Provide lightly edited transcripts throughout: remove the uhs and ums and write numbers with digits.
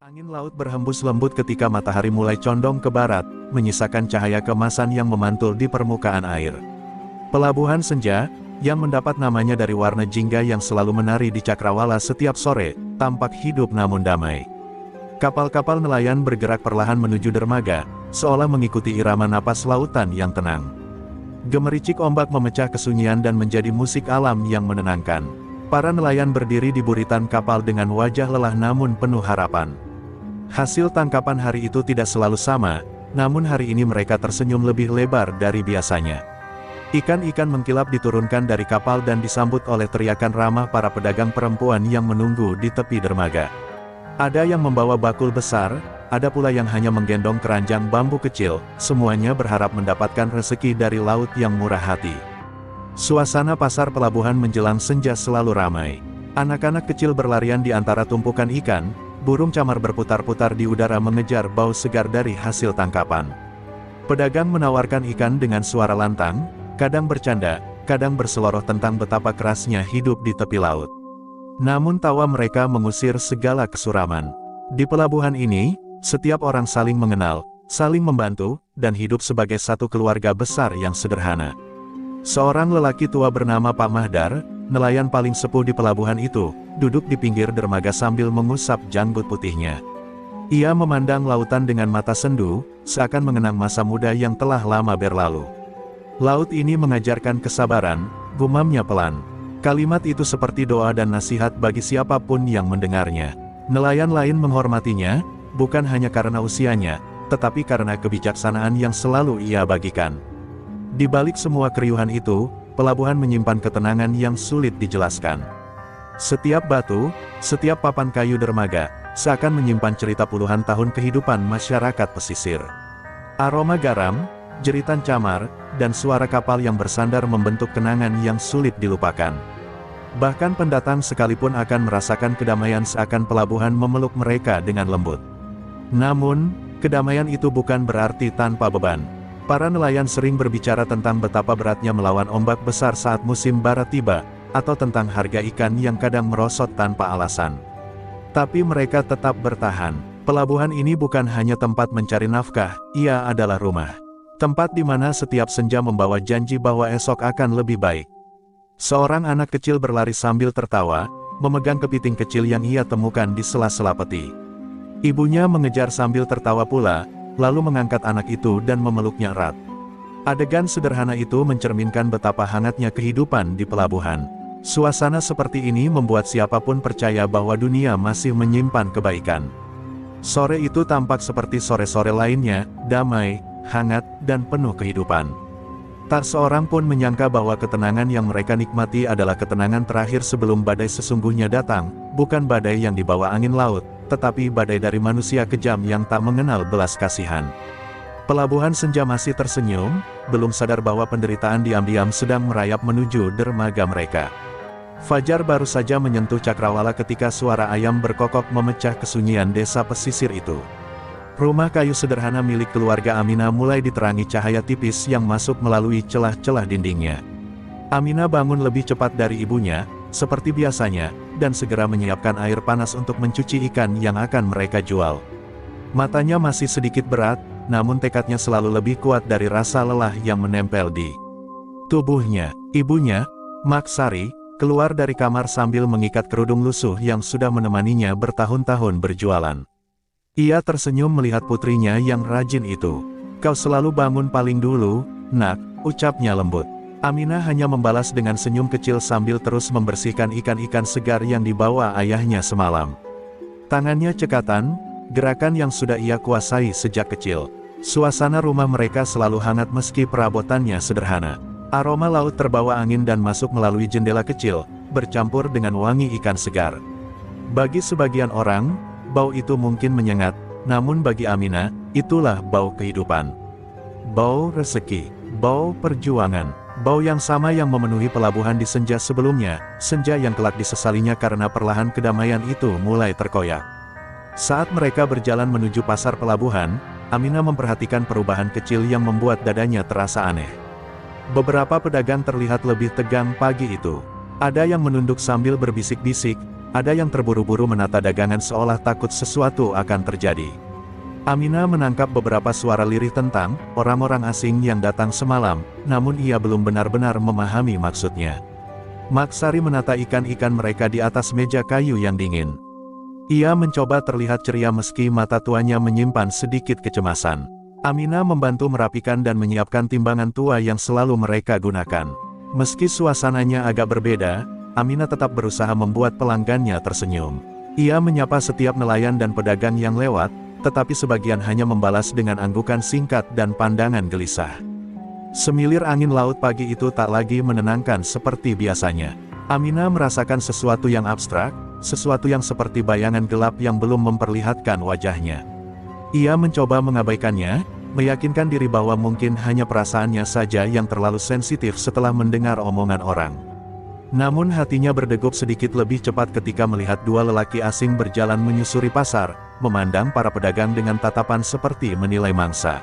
Angin laut berhembus lembut ketika matahari mulai condong ke barat, menyisakan cahaya keemasan yang memantul di permukaan air. Pelabuhan Senja, yang mendapat namanya dari warna jingga yang selalu menari di cakrawala setiap sore, tampak hidup namun damai. Kapal-kapal nelayan bergerak perlahan menuju dermaga, seolah mengikuti irama napas lautan yang tenang. Gemericik ombak memecah kesunyian dan menjadi musik alam yang menenangkan. Para nelayan berdiri di buritan kapal dengan wajah lelah namun penuh harapan. Hasil tangkapan hari itu tidak selalu sama, namun hari ini mereka tersenyum lebih lebar dari biasanya. Ikan-ikan mengkilap diturunkan dari kapal dan disambut oleh teriakan ramah para pedagang perempuan yang menunggu di tepi dermaga. Ada yang membawa bakul besar, ada pula yang hanya menggendong keranjang bambu kecil, semuanya berharap mendapatkan rezeki dari laut yang murah hati. Suasana pasar pelabuhan menjelang senja selalu ramai. Anak-anak kecil berlarian di antara tumpukan ikan, burung camar berputar-putar di udara mengejar bau segar dari hasil tangkapan. Pedagang menawarkan ikan dengan suara lantang, kadang bercanda, kadang berseloroh tentang betapa kerasnya hidup di tepi laut. Namun tawa mereka mengusir segala kesuraman. Di pelabuhan ini, setiap orang saling mengenal, saling membantu, dan hidup sebagai satu keluarga besar yang sederhana. Seorang lelaki tua bernama Pak Mahdar, nelayan paling sepuh di pelabuhan itu, duduk di pinggir dermaga sambil mengusap janggut putihnya. Ia memandang lautan dengan mata sendu, seakan mengenang masa muda yang telah lama berlalu. Laut ini mengajarkan kesabaran, gumamnya pelan. Kalimat itu seperti doa dan nasihat bagi siapapun yang mendengarnya. Nelayan lain menghormatinya, bukan hanya karena usianya, tetapi karena kebijaksanaan yang selalu ia bagikan. Di balik semua keriuhan itu, pelabuhan menyimpan ketenangan yang sulit dijelaskan. Setiap batu, setiap papan kayu dermaga, seakan menyimpan cerita puluhan tahun kehidupan masyarakat pesisir. Aroma garam, jeritan camar, dan suara kapal yang bersandar membentuk kenangan yang sulit dilupakan. Bahkan pendatang sekalipun akan merasakan kedamaian seakan pelabuhan memeluk mereka dengan lembut. Namun, kedamaian itu bukan berarti tanpa beban. Para nelayan sering berbicara tentang betapa beratnya melawan ombak besar saat musim barat tiba, atau tentang harga ikan yang kadang merosot tanpa alasan. Tapi mereka tetap bertahan. Pelabuhan ini bukan hanya tempat mencari nafkah, ia adalah rumah. Tempat di mana setiap senja membawa janji bahwa esok akan lebih baik. Seorang anak kecil berlari sambil tertawa, memegang kepiting kecil yang ia temukan di sela-sela peti. Ibunya mengejar sambil tertawa pula, lalu mengangkat anak itu dan memeluknya erat. Adegan sederhana itu mencerminkan betapa hangatnya kehidupan di pelabuhan. Suasana seperti ini membuat siapapun percaya bahwa dunia masih menyimpan kebaikan. Sore itu tampak seperti sore-sore lainnya, damai, hangat, dan penuh kehidupan. Tak seorang pun menyangka bahwa ketenangan yang mereka nikmati adalah ketenangan terakhir sebelum badai sesungguhnya datang, bukan badai yang dibawa angin laut, tetapi badai dari manusia kejam yang tak mengenal belas kasihan. Pelabuhan Senja masih tersenyum, belum sadar bahwa penderitaan diam-diam sedang merayap menuju dermaga mereka. Fajar baru saja menyentuh cakrawala ketika suara ayam berkokok memecah kesunyian desa pesisir itu. Rumah kayu sederhana milik keluarga Aminah mulai diterangi cahaya tipis yang masuk melalui celah-celah dindingnya. Aminah bangun lebih cepat dari ibunya, seperti biasanya, dan segera menyiapkan air panas untuk mencuci ikan yang akan mereka jual. Matanya masih sedikit berat, namun tekadnya selalu lebih kuat dari rasa lelah yang menempel di tubuhnya. Ibunya, Mak Sari, keluar dari kamar sambil mengikat kerudung lusuh yang sudah menemaninya bertahun-tahun berjualan. Ia tersenyum melihat putrinya yang rajin itu. "Kau selalu bangun paling dulu, Nak," ucapnya lembut. Aminah hanya membalas dengan senyum kecil sambil terus membersihkan ikan-ikan segar yang dibawa ayahnya semalam. Tangannya cekatan, gerakan yang sudah ia kuasai sejak kecil. Suasana rumah mereka selalu hangat meski perabotannya sederhana. Aroma laut terbawa angin dan masuk melalui jendela kecil, bercampur dengan wangi ikan segar. Bagi sebagian orang, bau itu mungkin menyengat, namun bagi Aminah, itulah bau kehidupan. Bau rezeki, bau perjuangan, bau yang sama yang memenuhi pelabuhan di senja sebelumnya, senja yang kelak disesalinya karena perlahan kedamaian itu mulai terkoyak. Saat mereka berjalan menuju pasar pelabuhan, Aminah memperhatikan perubahan kecil yang membuat dadanya terasa aneh. Beberapa pedagang terlihat lebih tegang pagi itu. Ada yang menunduk sambil berbisik-bisik, Ada yang terburu-buru menata dagangan seolah takut sesuatu akan terjadi. Aminah menangkap beberapa suara lirih tentang orang-orang asing yang datang semalam, namun ia belum benar-benar memahami maksudnya. Maksari menata ikan-ikan mereka di atas meja kayu yang dingin. Ia mencoba terlihat ceria meski mata tuanya menyimpan sedikit kecemasan. Aminah membantu merapikan dan menyiapkan timbangan tua yang selalu mereka gunakan. Meski suasananya agak berbeda, Aminah tetap berusaha membuat pelanggannya tersenyum. Ia menyapa setiap nelayan dan pedagang yang lewat, tetapi sebagian hanya membalas dengan anggukan singkat dan pandangan gelisah. Semilir angin laut pagi itu tak lagi menenangkan seperti biasanya. Aminah merasakan sesuatu yang abstrak, sesuatu yang seperti bayangan gelap yang belum memperlihatkan wajahnya. Ia mencoba mengabaikannya, meyakinkan diri bahwa mungkin hanya perasaannya saja yang terlalu sensitif setelah mendengar omongan orang. Namun hatinya berdegup sedikit lebih cepat ketika melihat dua lelaki asing berjalan menyusuri pasar, memandang para pedagang dengan tatapan seperti menilai mangsa.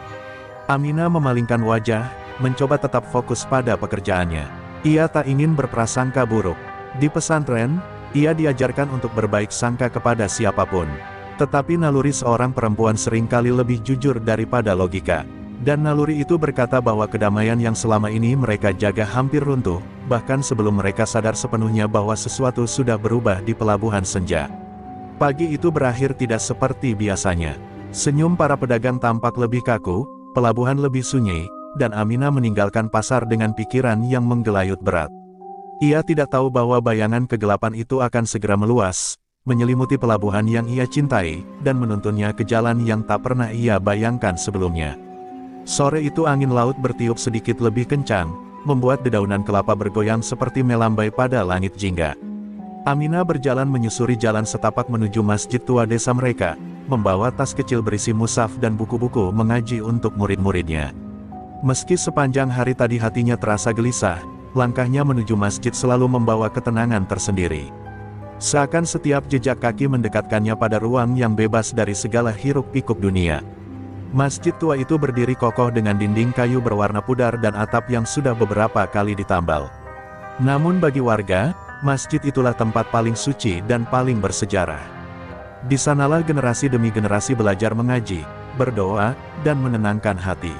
Aminah memalingkan wajah, mencoba tetap fokus pada pekerjaannya. Ia tak ingin berprasangka buruk. Di pesantren, ia diajarkan untuk berbaik sangka kepada siapapun. Tetapi naluri seorang perempuan seringkali lebih jujur daripada logika. Dan naluri itu berkata bahwa kedamaian yang selama ini mereka jaga hampir runtuh, bahkan sebelum mereka sadar sepenuhnya bahwa sesuatu sudah berubah di pelabuhan senja. Pagi itu berakhir tidak seperti biasanya. Senyum para pedagang tampak lebih kaku, pelabuhan lebih sunyi, dan Aminah meninggalkan pasar dengan pikiran yang menggelayut berat. Ia tidak tahu bahwa bayangan kegelapan itu akan segera meluas, menyelimuti pelabuhan yang ia cintai, dan menuntunnya ke jalan yang tak pernah ia bayangkan sebelumnya. Sore itu angin laut bertiup sedikit lebih kencang, membuat dedaunan kelapa bergoyang seperti melambai pada langit jingga. Aminah berjalan menyusuri jalan setapak menuju masjid tua desa mereka, membawa tas kecil berisi mushaf dan buku-buku mengaji untuk murid-muridnya. Meski sepanjang hari tadi hatinya terasa gelisah, langkahnya menuju masjid selalu membawa ketenangan tersendiri. Seakan setiap jejak kaki mendekatkannya pada ruang yang bebas dari segala hiruk-pikuk dunia. Masjid tua itu berdiri kokoh dengan dinding kayu berwarna pudar dan atap yang sudah beberapa kali ditambal. Namun bagi warga, masjid itulah tempat paling suci dan paling bersejarah. Di sanalah generasi demi generasi belajar mengaji, berdoa, dan menenangkan hati.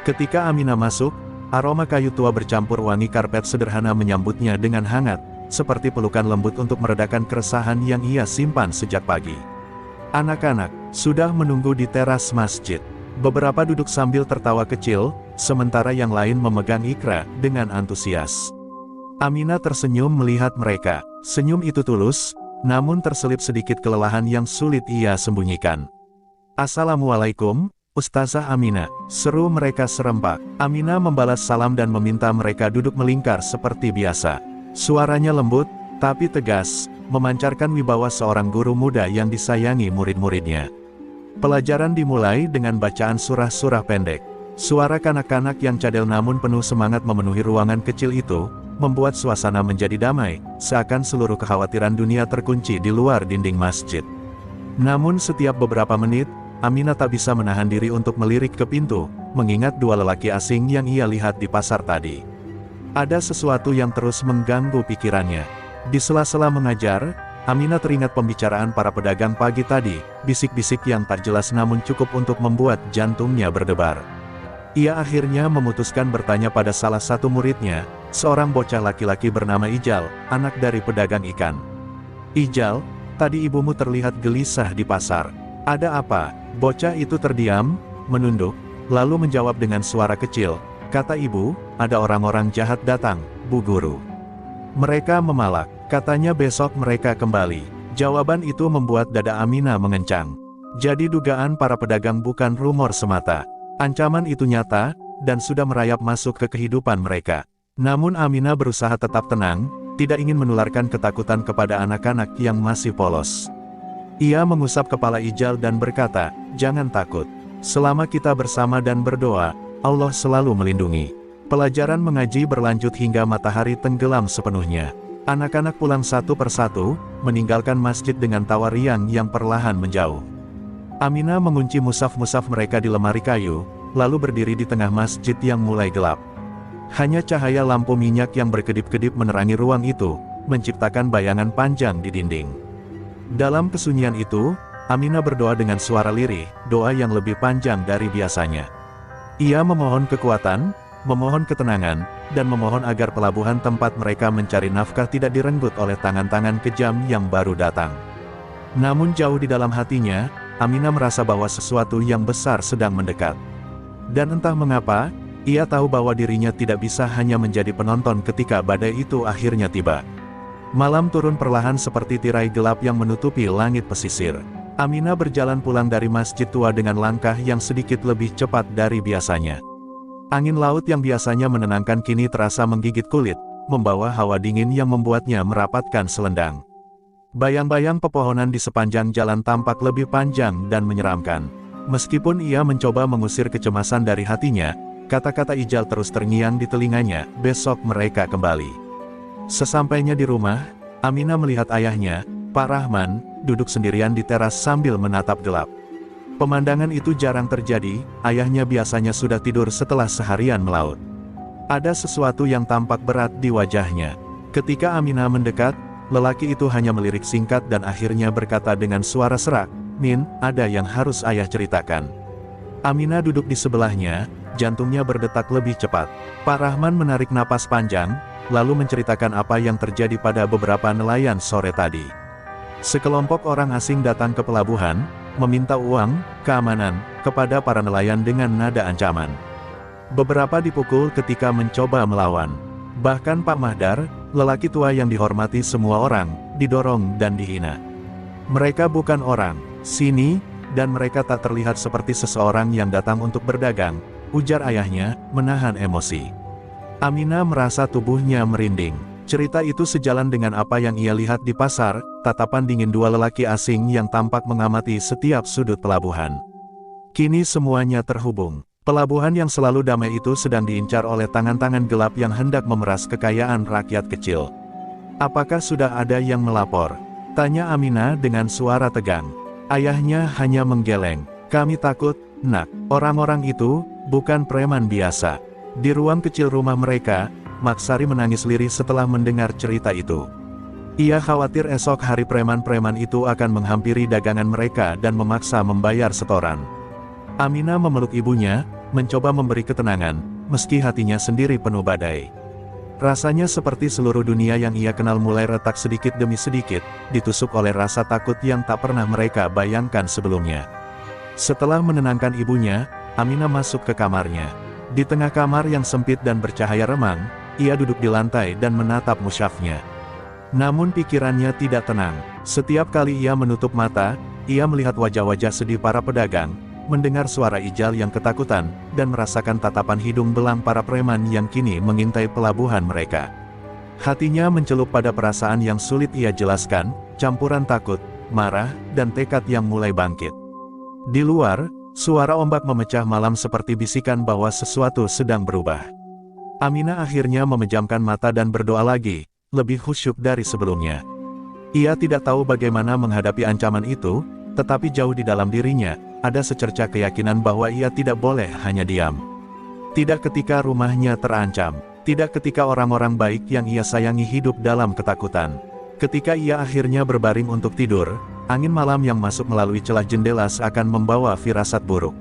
Ketika Aminah masuk, aroma kayu tua bercampur wangi karpet sederhana menyambutnya dengan hangat, seperti pelukan lembut untuk meredakan keresahan yang ia simpan sejak pagi. Anak-anak sudah menunggu di teras masjid. Beberapa duduk sambil tertawa kecil, sementara yang lain memegang ikra dengan antusias. Aminah tersenyum melihat mereka. Senyum itu tulus, namun terselip sedikit kelelahan yang sulit ia sembunyikan. "Assalamualaikum, Ustazah Aminah," seru mereka serempak. Aminah membalas salam dan meminta mereka duduk melingkar seperti biasa. Suaranya lembut, tapi tegas, memancarkan wibawa seorang guru muda yang disayangi murid-muridnya. Pelajaran dimulai dengan bacaan surah-surah pendek. Suara kanak-kanak yang cadel namun penuh semangat memenuhi ruangan kecil itu, membuat suasana menjadi damai, seakan seluruh kekhawatiran dunia terkunci di luar dinding masjid. Namun setiap beberapa menit, Aminah tak bisa menahan diri untuk melirik ke pintu, mengingat dua lelaki asing yang ia lihat di pasar tadi. Ada sesuatu yang terus mengganggu pikirannya. Di sela-sela mengajar, Aminah teringat pembicaraan para pedagang pagi tadi, bisik-bisik yang tak jelas namun cukup untuk membuat jantungnya berdebar. Ia akhirnya memutuskan bertanya pada salah satu muridnya, seorang bocah laki-laki bernama Ijal, anak dari pedagang ikan. "Ijal, tadi ibumu terlihat gelisah di pasar. Ada apa?" Bocah itu terdiam, menunduk, lalu menjawab dengan suara kecil, "Kata ibu, ada orang-orang jahat datang, Bu Guru. Mereka memalak, katanya besok mereka kembali." Jawaban itu membuat dada Aminah mengencang. Jadi dugaan para pedagang bukan rumor semata. Ancaman itu nyata, dan sudah merayap masuk ke kehidupan mereka. Namun Aminah berusaha tetap tenang, tidak ingin menularkan ketakutan kepada anak-anak yang masih polos. Ia mengusap kepala Ijal dan berkata, "Jangan takut. Selama kita bersama dan berdoa, Allah selalu melindungi." Pelajaran mengaji berlanjut hingga matahari tenggelam sepenuhnya. Anak-anak pulang satu persatu, meninggalkan masjid dengan tawa riang yang perlahan menjauh. Aminah mengunci mushaf-mushaf mereka di lemari kayu, lalu berdiri di tengah masjid yang mulai gelap. Hanya cahaya lampu minyak yang berkedip-kedip menerangi ruang itu, menciptakan bayangan panjang di dinding. Dalam kesunyian itu, Aminah berdoa dengan suara lirih, doa yang lebih panjang dari biasanya. Ia memohon kekuatan, memohon ketenangan, dan memohon agar pelabuhan tempat mereka mencari nafkah tidak direnggut oleh tangan-tangan kejam yang baru datang. Namun jauh di dalam hatinya, Aminah merasa bahwa sesuatu yang besar sedang mendekat. Dan entah mengapa, ia tahu bahwa dirinya tidak bisa hanya menjadi penonton ketika badai itu akhirnya tiba. Malam turun perlahan seperti tirai gelap yang menutupi langit pesisir. Aminah berjalan pulang dari masjid tua dengan langkah yang sedikit lebih cepat dari biasanya. Angin laut yang biasanya menenangkan kini terasa menggigit kulit, membawa hawa dingin yang membuatnya merapatkan selendang. Bayang-bayang pepohonan di sepanjang jalan tampak lebih panjang dan menyeramkan. Meskipun ia mencoba mengusir kecemasan dari hatinya, kata-kata Ijal terus terngiang di telinganya, besok mereka kembali. Sesampainya di rumah, Aminah melihat ayahnya, Pak Rahman, duduk sendirian di teras sambil menatap gelap. Pemandangan itu jarang terjadi, ayahnya biasanya sudah tidur setelah seharian melaut. Ada sesuatu yang tampak berat di wajahnya. Ketika Aminah mendekat, lelaki itu hanya melirik singkat dan akhirnya berkata dengan suara serak, "Min, ada yang harus ayah ceritakan." Aminah duduk di sebelahnya, jantungnya berdetak lebih cepat. Pak Rahman menarik napas panjang, lalu menceritakan apa yang terjadi pada beberapa nelayan sore tadi. Sekelompok orang asing datang ke pelabuhan, meminta uang, keamanan, kepada para nelayan dengan nada ancaman. Beberapa dipukul ketika mencoba melawan. Bahkan Pak Mahdar, lelaki tua yang dihormati semua orang, didorong dan dihina. Mereka bukan orang sini, dan mereka tak terlihat seperti seseorang yang datang untuk berdagang, ujar ayahnya, menahan emosi. Aminah merasa tubuhnya merinding. Cerita itu sejalan dengan apa yang ia lihat di pasar, tatapan dingin dua lelaki asing yang tampak mengamati setiap sudut pelabuhan. Kini semuanya terhubung. Pelabuhan yang selalu damai itu sedang diincar oleh tangan-tangan gelap yang hendak memeras kekayaan rakyat kecil. "Apakah sudah ada yang melapor?" tanya Aminah dengan suara tegang. Ayahnya hanya menggeleng. "Kami takut, Nak. Orang-orang itu bukan preman biasa." Di ruang kecil rumah mereka, Maksari menangis lirih setelah mendengar cerita itu. Ia khawatir esok hari preman-preman itu akan menghampiri dagangan mereka dan memaksa membayar setoran. Aminah memeluk ibunya, mencoba memberi ketenangan, meski hatinya sendiri penuh badai. Rasanya seperti seluruh dunia yang ia kenal mulai retak sedikit demi sedikit, ditusuk oleh rasa takut yang tak pernah mereka bayangkan sebelumnya. Setelah menenangkan ibunya, Aminah masuk ke kamarnya. Di tengah kamar yang sempit dan bercahaya remang, ia duduk di lantai dan menatap musyafnya. Namun pikirannya tidak tenang. Setiap kali ia menutup mata, ia melihat wajah-wajah sedih para pedagang, mendengar suara Ijal yang ketakutan, dan merasakan tatapan hidung belang para preman yang kini mengintai pelabuhan mereka. Hatinya mencelup pada perasaan yang sulit ia jelaskan, campuran takut, marah, dan tekad yang mulai bangkit. Di luar, suara ombak memecah malam seperti bisikan bahwa sesuatu sedang berubah. Aminah akhirnya memejamkan mata dan berdoa lagi, lebih khusyuk dari sebelumnya. Ia tidak tahu bagaimana menghadapi ancaman itu, tetapi jauh di dalam dirinya, ada secerca keyakinan bahwa ia tidak boleh hanya diam. Tidak ketika rumahnya terancam, tidak ketika orang-orang baik yang ia sayangi hidup dalam ketakutan. Ketika ia akhirnya berbaring untuk tidur, angin malam yang masuk melalui celah jendela seakan membawa firasat buruk.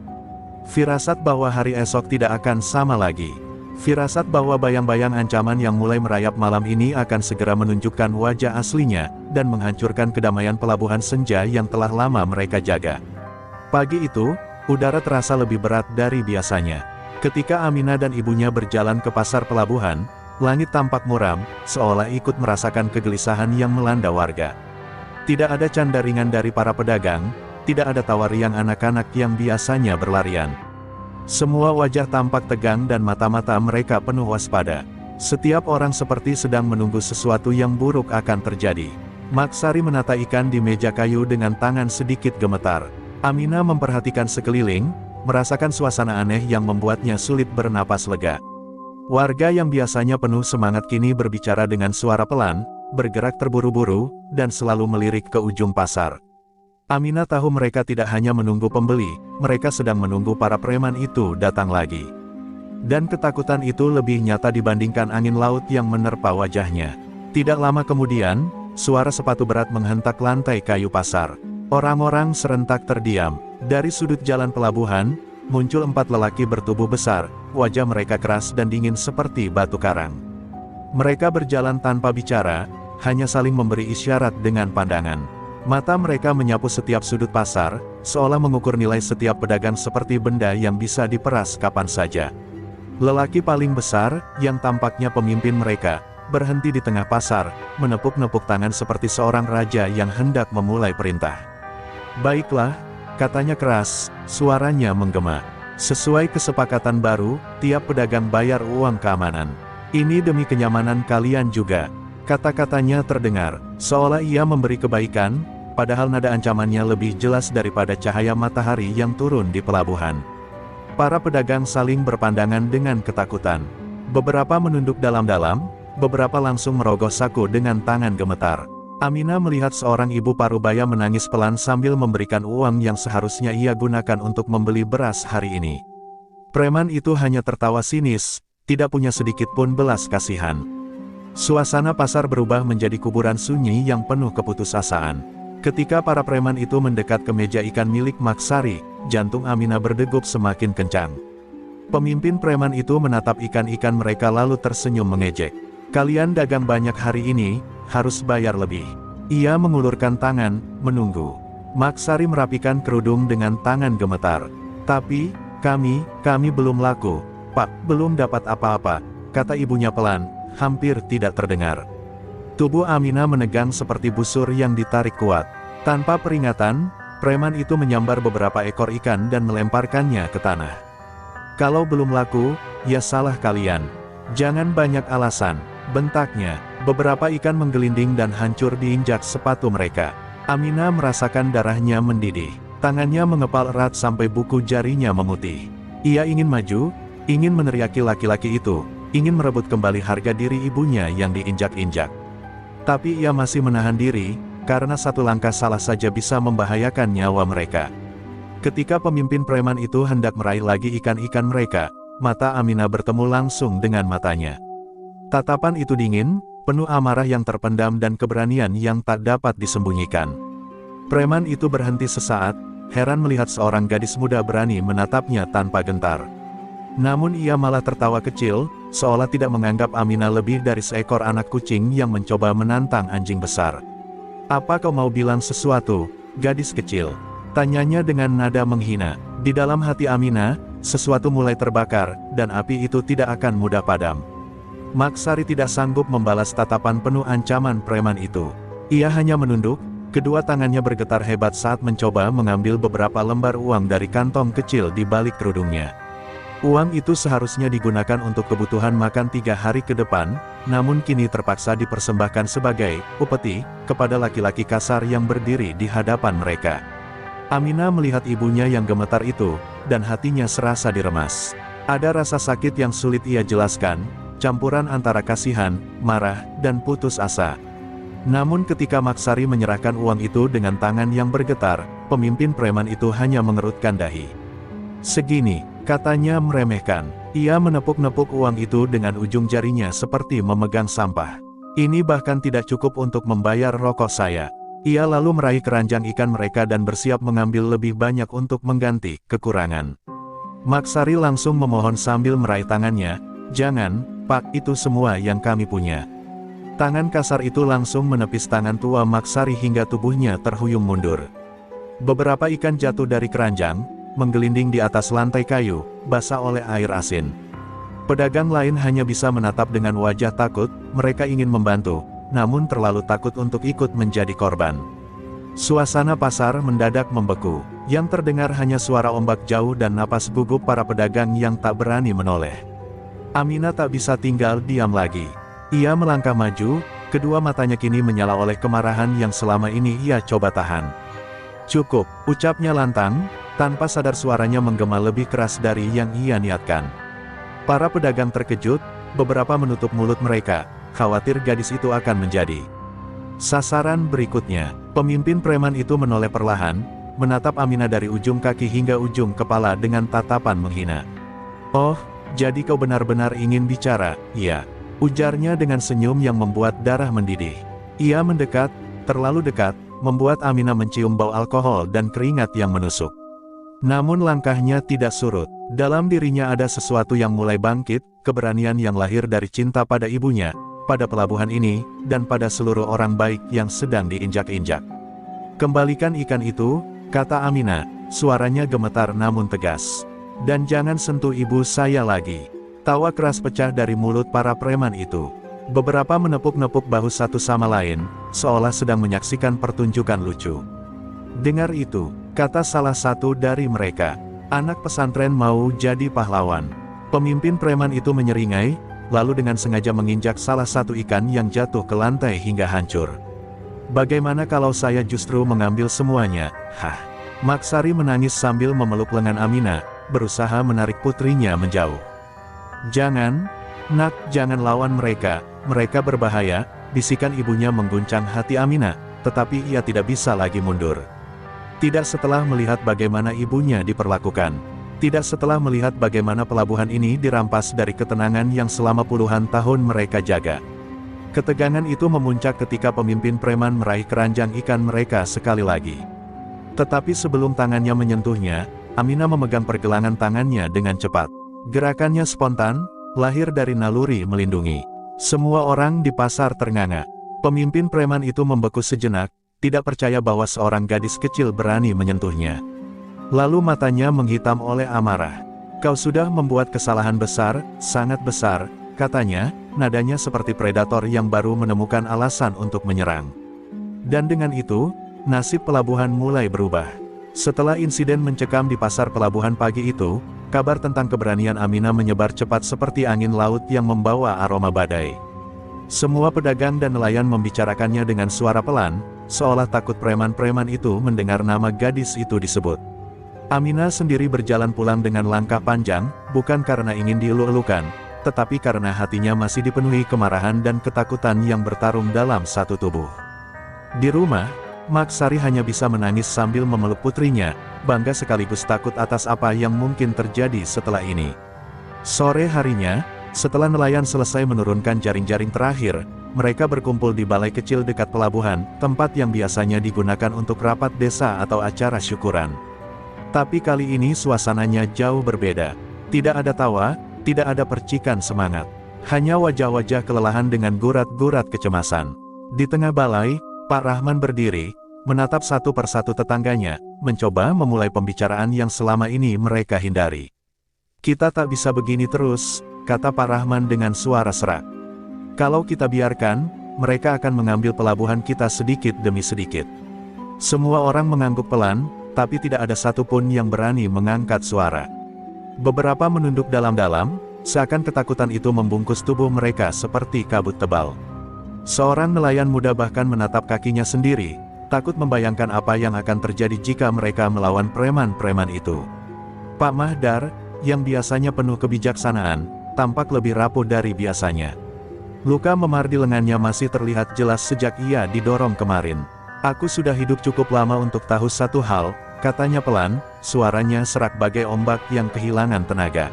Firasat bahwa hari esok tidak akan sama lagi. Firasat bahwa bayang-bayang ancaman yang mulai merayap malam ini akan segera menunjukkan wajah aslinya, dan menghancurkan kedamaian pelabuhan senja yang telah lama mereka jaga. Pagi itu, udara terasa lebih berat dari biasanya. Ketika Aminah dan ibunya berjalan ke pasar pelabuhan, langit tampak muram, seolah ikut merasakan kegelisahan yang melanda warga. Tidak ada canda ringan dari para pedagang, tidak ada tawa riang anak-anak yang biasanya berlarian. Semua wajah tampak tegang dan mata-mata mereka penuh waspada. Setiap orang seperti sedang menunggu sesuatu yang buruk akan terjadi. Maksari menata ikan di meja kayu dengan tangan sedikit gemetar. Aminah memperhatikan sekeliling, merasakan suasana aneh yang membuatnya sulit bernapas lega. Warga yang biasanya penuh semangat kini berbicara dengan suara pelan, bergerak terburu-buru, dan selalu melirik ke ujung pasar. Aminah tahu mereka tidak hanya menunggu pembeli, mereka sedang menunggu para preman itu datang lagi. Dan ketakutan itu lebih nyata dibandingkan angin laut yang menerpa wajahnya. Tidak lama kemudian, suara sepatu berat menghentak lantai kayu pasar. Orang-orang serentak terdiam. Dari sudut jalan pelabuhan, muncul 4 lelaki bertubuh besar, wajah mereka keras dan dingin seperti batu karang. Mereka berjalan tanpa bicara, hanya saling memberi isyarat dengan pandangan. Mata mereka menyapu setiap sudut pasar, seolah mengukur nilai setiap pedagang seperti benda yang bisa diperas kapan saja. Lelaki paling besar, yang tampaknya pemimpin mereka, berhenti di tengah pasar, menepuk-nepuk tangan seperti seorang raja yang hendak memulai perintah. "Baiklah," katanya keras, suaranya menggema. "Sesuai kesepakatan baru, tiap pedagang bayar uang keamanan. Ini demi kenyamanan kalian juga." Kata-katanya terdengar, seolah ia memberi kebaikan, padahal nada ancamannya lebih jelas daripada cahaya matahari yang turun di pelabuhan. Para pedagang saling berpandangan dengan ketakutan. Beberapa menunduk dalam-dalam, beberapa langsung merogoh saku dengan tangan gemetar. Aminah melihat seorang ibu parubaya menangis pelan sambil memberikan uang yang seharusnya ia gunakan untuk membeli beras hari ini. Preman itu hanya tertawa sinis, tidak punya sedikit pun belas kasihan. Suasana pasar berubah menjadi kuburan sunyi yang penuh keputusasaan. Ketika para preman itu mendekat ke meja ikan milik Maksari, jantung Aminah berdegup semakin kencang. Pemimpin preman itu menatap ikan-ikan mereka lalu tersenyum mengejek. "Kalian dagang banyak hari ini, harus bayar lebih." Ia mengulurkan tangan, menunggu. Maksari merapikan kerudung dengan tangan gemetar. "Tapi, kami belum laku, Pak, belum dapat apa-apa," kata ibunya pelan, hampir tidak terdengar. Tubuh Aminah menegang seperti busur yang ditarik kuat. Tanpa peringatan, preman itu menyambar beberapa ekor ikan dan melemparkannya ke tanah. "Kalau belum laku, ya salah kalian. Jangan banyak alasan," bentaknya. Beberapa ikan menggelinding dan hancur diinjak sepatu mereka. Aminah merasakan darahnya mendidih. Tangannya mengepal erat sampai buku jarinya memutih. Ia ingin maju, ingin meneriaki laki-laki itu, ingin merebut kembali harga diri ibunya yang diinjak-injak. Tapi ia masih menahan diri, karena satu langkah salah saja bisa membahayakan nyawa mereka. Ketika pemimpin preman itu hendak meraih lagi ikan-ikan mereka, mata Aminah bertemu langsung dengan matanya. Tatapan itu dingin, penuh amarah yang terpendam dan keberanian yang tak dapat disembunyikan. Preman itu berhenti sesaat, heran melihat seorang gadis muda berani menatapnya tanpa gentar. Namun ia malah tertawa kecil, seolah tidak menganggap Aminah lebih dari seekor anak kucing yang mencoba menantang anjing besar. "Apa kau mau bilang sesuatu, gadis kecil?" tanyanya dengan nada menghina. Di dalam hati Aminah, sesuatu mulai terbakar, dan api itu tidak akan mudah padam. Maksari tidak sanggup membalas tatapan penuh ancaman preman itu. Ia hanya menunduk, kedua tangannya bergetar hebat saat mencoba mengambil beberapa lembar uang dari kantong kecil di balik kerudungnya. Uang itu seharusnya digunakan untuk kebutuhan makan 3 hari ke depan, namun kini terpaksa dipersembahkan sebagai upeti kepada laki-laki kasar yang berdiri di hadapan mereka. Aminah melihat ibunya yang gemetar itu, dan hatinya serasa diremas. Ada rasa sakit yang sulit ia jelaskan, campuran antara kasihan, marah, dan putus asa. Namun ketika Maksari menyerahkan uang itu dengan tangan yang bergetar, pemimpin preman itu hanya mengerutkan dahi. "Segini," katanya meremehkan. Ia menepuk-nepuk uang itu dengan ujung jarinya seperti memegang sampah. "Ini bahkan tidak cukup untuk membayar rokok saya." Ia lalu meraih keranjang ikan mereka dan bersiap mengambil lebih banyak untuk mengganti kekurangan. Maksari langsung memohon sambil meraih tangannya, "Jangan, Pak, itu semua yang kami punya." Tangan kasar itu langsung menepis tangan tua Maksari hingga tubuhnya terhuyung mundur. Beberapa ikan jatuh dari keranjang, menggelinding di atas lantai kayu, basah oleh air asin. Pedagang lain hanya bisa menatap dengan wajah takut, mereka ingin membantu, namun terlalu takut untuk ikut menjadi korban. Suasana pasar mendadak membeku, yang terdengar hanya suara ombak jauh dan napas gugup para pedagang yang tak berani menoleh. Aminah tak bisa tinggal diam lagi. Ia melangkah maju, kedua matanya kini menyala oleh kemarahan yang selama ini ia coba tahan. "Cukup," ucapnya lantang, tanpa sadar suaranya menggema lebih keras dari yang ia niatkan. Para pedagang terkejut, beberapa menutup mulut mereka, khawatir gadis itu akan menjadi sasaran berikutnya. Pemimpin preman itu menoleh perlahan, menatap Aminah dari ujung kaki hingga ujung kepala dengan tatapan menghina. "Oh, jadi kau benar-benar ingin bicara, ya?" ujarnya dengan senyum yang membuat darah mendidih. Ia mendekat, terlalu dekat, membuat Aminah mencium bau alkohol dan keringat yang menusuk. Namun langkahnya tidak surut. Dalam dirinya ada sesuatu yang mulai bangkit, keberanian yang lahir dari cinta pada ibunya, pada pelabuhan ini, dan pada seluruh orang baik yang sedang diinjak-injak. "Kembalikan ikan itu," kata Aminah, suaranya gemetar namun tegas. "Dan jangan sentuh ibu saya lagi." Tawa keras pecah dari mulut para preman itu. Beberapa menepuk-nepuk bahu satu sama lain, seolah sedang menyaksikan pertunjukan lucu. "Dengar itu," kata salah satu dari mereka. "Anak pesantren mau jadi pahlawan." Pemimpin preman itu menyeringai, lalu dengan sengaja menginjak salah satu ikan yang jatuh ke lantai hingga hancur. "Bagaimana kalau saya justru mengambil semuanya?" Hah. Maksari menangis sambil memeluk lengan Aminah, berusaha menarik putrinya menjauh. "Jangan, nak, jangan lawan mereka, mereka berbahaya," bisikan ibunya mengguncang hati Aminah, tetapi ia tidak bisa lagi mundur. Tidak setelah melihat bagaimana ibunya diperlakukan. Tidak setelah melihat bagaimana pelabuhan ini dirampas dari ketenangan yang selama puluhan tahun mereka jaga. Ketegangan itu memuncak ketika pemimpin preman meraih keranjang ikan mereka sekali lagi. Tetapi sebelum tangannya menyentuhnya, Aminah memegang pergelangan tangannya dengan cepat. Gerakannya spontan, lahir dari naluri melindungi. Semua orang di pasar ternganga. Pemimpin preman itu membeku sejenak, tidak percaya bahwa seorang gadis kecil berani menyentuhnya. Lalu matanya menghitam oleh amarah. "Kau sudah membuat kesalahan besar, sangat besar," katanya, nadanya seperti predator yang baru menemukan alasan untuk menyerang. Dan dengan itu, nasib pelabuhan mulai berubah. Setelah insiden mencekam di pasar pelabuhan pagi itu, kabar tentang keberanian Aminah menyebar cepat seperti angin laut yang membawa aroma badai. Semua pedagang dan nelayan membicarakannya dengan suara pelan, seolah takut preman-preman itu mendengar nama gadis itu disebut. Aminah sendiri berjalan pulang dengan langkah panjang, bukan karena ingin dielu-elukan, tetapi karena hatinya masih dipenuhi kemarahan dan ketakutan yang bertarung dalam satu tubuh. Di rumah, Maksari hanya bisa menangis sambil memeluk putrinya, bangga sekaligus takut atas apa yang mungkin terjadi setelah ini. Sore harinya, setelah nelayan selesai menurunkan jaring-jaring terakhir, mereka berkumpul di balai kecil dekat pelabuhan, tempat yang biasanya digunakan untuk rapat desa atau acara syukuran. Tapi kali ini suasananya jauh berbeda. Tidak ada tawa, tidak ada percikan semangat. Hanya wajah-wajah kelelahan dengan gurat-gurat kecemasan. Di tengah balai, Pak Rahman berdiri, menatap satu persatu tetangganya, mencoba memulai pembicaraan yang selama ini mereka hindari. "Kita tak bisa begini terus," kata Pak Rahman dengan suara serak. "Kalau kita biarkan, mereka akan mengambil pelabuhan kita sedikit demi sedikit." Semua orang mengangguk pelan, tapi tidak ada satupun yang berani mengangkat suara. Beberapa menunduk dalam-dalam, seakan ketakutan itu membungkus tubuh mereka seperti kabut tebal. Seorang nelayan muda bahkan menatap kakinya sendiri, takut membayangkan apa yang akan terjadi jika mereka melawan preman-preman itu. Pak Mahdar, yang biasanya penuh kebijaksanaan, tampak lebih rapuh dari biasanya. Luka memar di lengannya masih terlihat jelas sejak ia didorong kemarin. "Aku sudah hidup cukup lama untuk tahu satu hal," katanya pelan, suaranya serak bagai ombak yang kehilangan tenaga.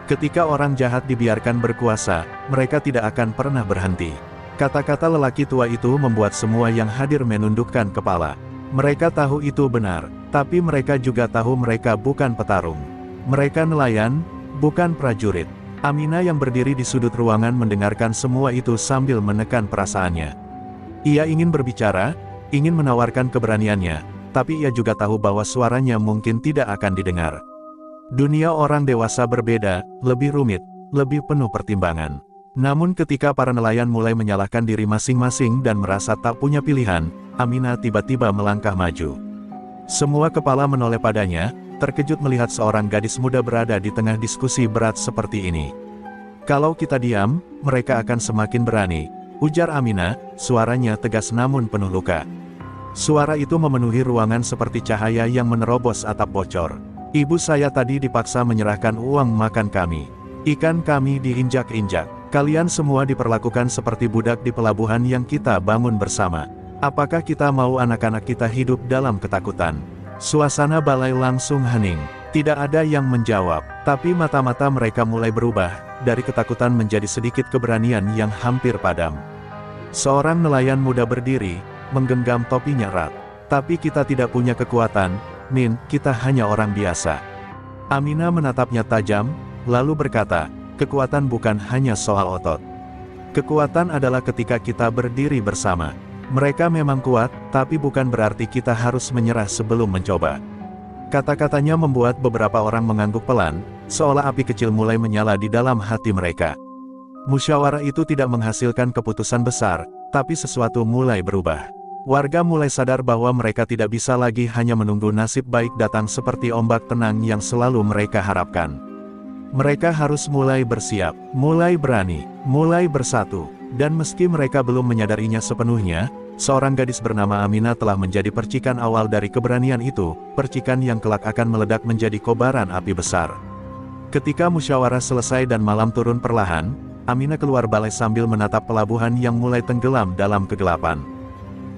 "Ketika orang jahat dibiarkan berkuasa, mereka tidak akan pernah berhenti." Kata-kata lelaki tua itu membuat semua yang hadir menundukkan kepala. Mereka tahu itu benar, tapi mereka juga tahu mereka bukan petarung. Mereka nelayan, bukan prajurit. Aminah yang berdiri di sudut ruangan mendengarkan semua itu sambil menekan perasaannya. Ia ingin berbicara, ingin menawarkan keberaniannya, tapi ia juga tahu bahwa suaranya mungkin tidak akan didengar. Dunia orang dewasa berbeda, lebih rumit, lebih penuh pertimbangan. Namun ketika para nelayan mulai menyalahkan diri masing-masing dan merasa tak punya pilihan, Aminah tiba-tiba melangkah maju. Semua kepala menoleh padanya, terkejut melihat seorang gadis muda berada di tengah diskusi berat seperti ini. "Kalau kita diam, mereka akan semakin berani," ujar Aminah, suaranya tegas namun penuh luka. Suara itu memenuhi ruangan seperti cahaya yang menerobos atap bocor. "Ibu saya tadi dipaksa menyerahkan uang makan kami. Ikan kami diinjak-injak. Kalian semua diperlakukan seperti budak di pelabuhan yang kita bangun bersama. Apakah kita mau anak-anak kita hidup dalam ketakutan?" Suasana balai langsung hening. Tidak ada yang menjawab, tapi mata-mata mereka mulai berubah, dari ketakutan menjadi sedikit keberanian yang hampir padam. Seorang nelayan muda berdiri, menggenggam topinya erat. Tapi kita tidak punya kekuatan, Min, kita hanya orang biasa. Aminah menatapnya tajam, lalu berkata, kekuatan bukan hanya soal otot. Kekuatan adalah ketika kita berdiri bersama. Mereka memang kuat, tapi bukan berarti kita harus menyerah sebelum mencoba. Kata-katanya membuat beberapa orang mengangguk pelan, seolah api kecil mulai menyala di dalam hati mereka. Musyawarah itu tidak menghasilkan keputusan besar, tapi sesuatu mulai berubah. Warga mulai sadar bahwa mereka tidak bisa lagi hanya menunggu nasib baik datang seperti ombak tenang yang selalu mereka harapkan. Mereka harus mulai bersiap, mulai berani, mulai bersatu. Dan meski mereka belum menyadarinya sepenuhnya, seorang gadis bernama Aminah telah menjadi percikan awal dari keberanian itu, percikan yang kelak akan meledak menjadi kobaran api besar. Ketika musyawarah selesai dan malam turun perlahan, Aminah keluar balai sambil menatap pelabuhan yang mulai tenggelam dalam kegelapan.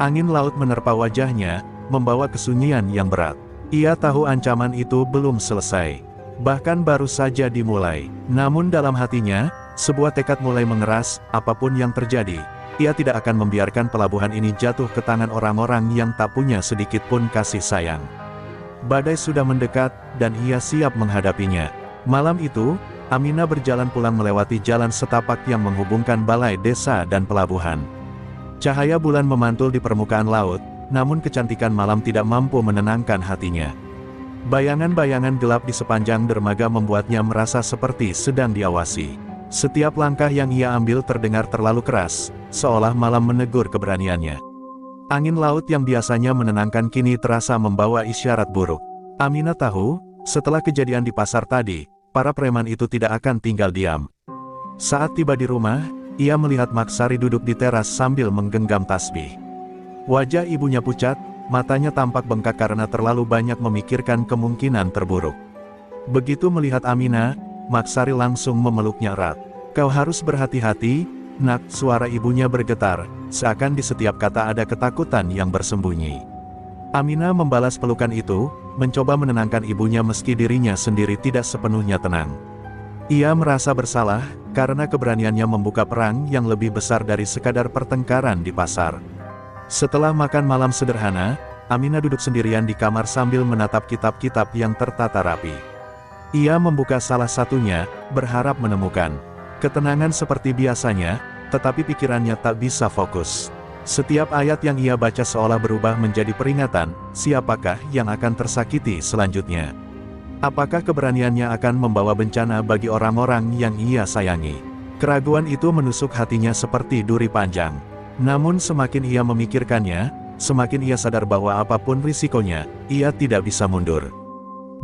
Angin laut menerpa wajahnya, membawa kesunyian yang berat. Ia tahu ancaman itu belum selesai. Bahkan baru saja dimulai. Namun dalam hatinya, sebuah tekad mulai mengeras, apapun yang terjadi. Ia tidak akan membiarkan pelabuhan ini jatuh ke tangan orang-orang yang tak punya sedikit pun kasih sayang. Badai sudah mendekat, dan ia siap menghadapinya. Malam itu, Aminah berjalan pulang melewati jalan setapak yang menghubungkan balai desa dan pelabuhan. Cahaya bulan memantul di permukaan laut, namun kecantikan malam tidak mampu menenangkan hatinya. Bayangan-bayangan gelap di sepanjang dermaga membuatnya merasa seperti sedang diawasi. Setiap langkah yang ia ambil terdengar terlalu keras, seolah malam menegur keberaniannya. Angin laut yang biasanya menenangkan kini terasa membawa isyarat buruk. Aminah tahu, setelah kejadian di pasar tadi, para preman itu tidak akan tinggal diam. Saat tiba di rumah, ia melihat Maksari duduk di teras sambil menggenggam tasbih. Wajah ibunya pucat, matanya tampak bengkak karena terlalu banyak memikirkan kemungkinan terburuk. Begitu melihat Aminah, Maksari langsung memeluknya erat. Kau harus berhati-hati, nak, suara ibunya bergetar, seakan di setiap kata ada ketakutan yang bersembunyi. Aminah membalas pelukan itu, mencoba menenangkan ibunya meski dirinya sendiri tidak sepenuhnya tenang. Ia merasa bersalah, karena keberaniannya membuka perang yang lebih besar dari sekadar pertengkaran di pasar. Setelah makan malam sederhana, Aminah duduk sendirian di kamar sambil menatap kitab-kitab yang tertata rapi. Ia membuka salah satunya, berharap menemukan ketenangan seperti biasanya, tetapi pikirannya tak bisa fokus. Setiap ayat yang ia baca seolah berubah menjadi peringatan, siapakah yang akan tersakiti selanjutnya? Apakah keberaniannya akan membawa bencana bagi orang-orang yang ia sayangi? Keraguan itu menusuk hatinya seperti duri panjang. Namun semakin ia memikirkannya, semakin ia sadar bahwa apapun risikonya, ia tidak bisa mundur.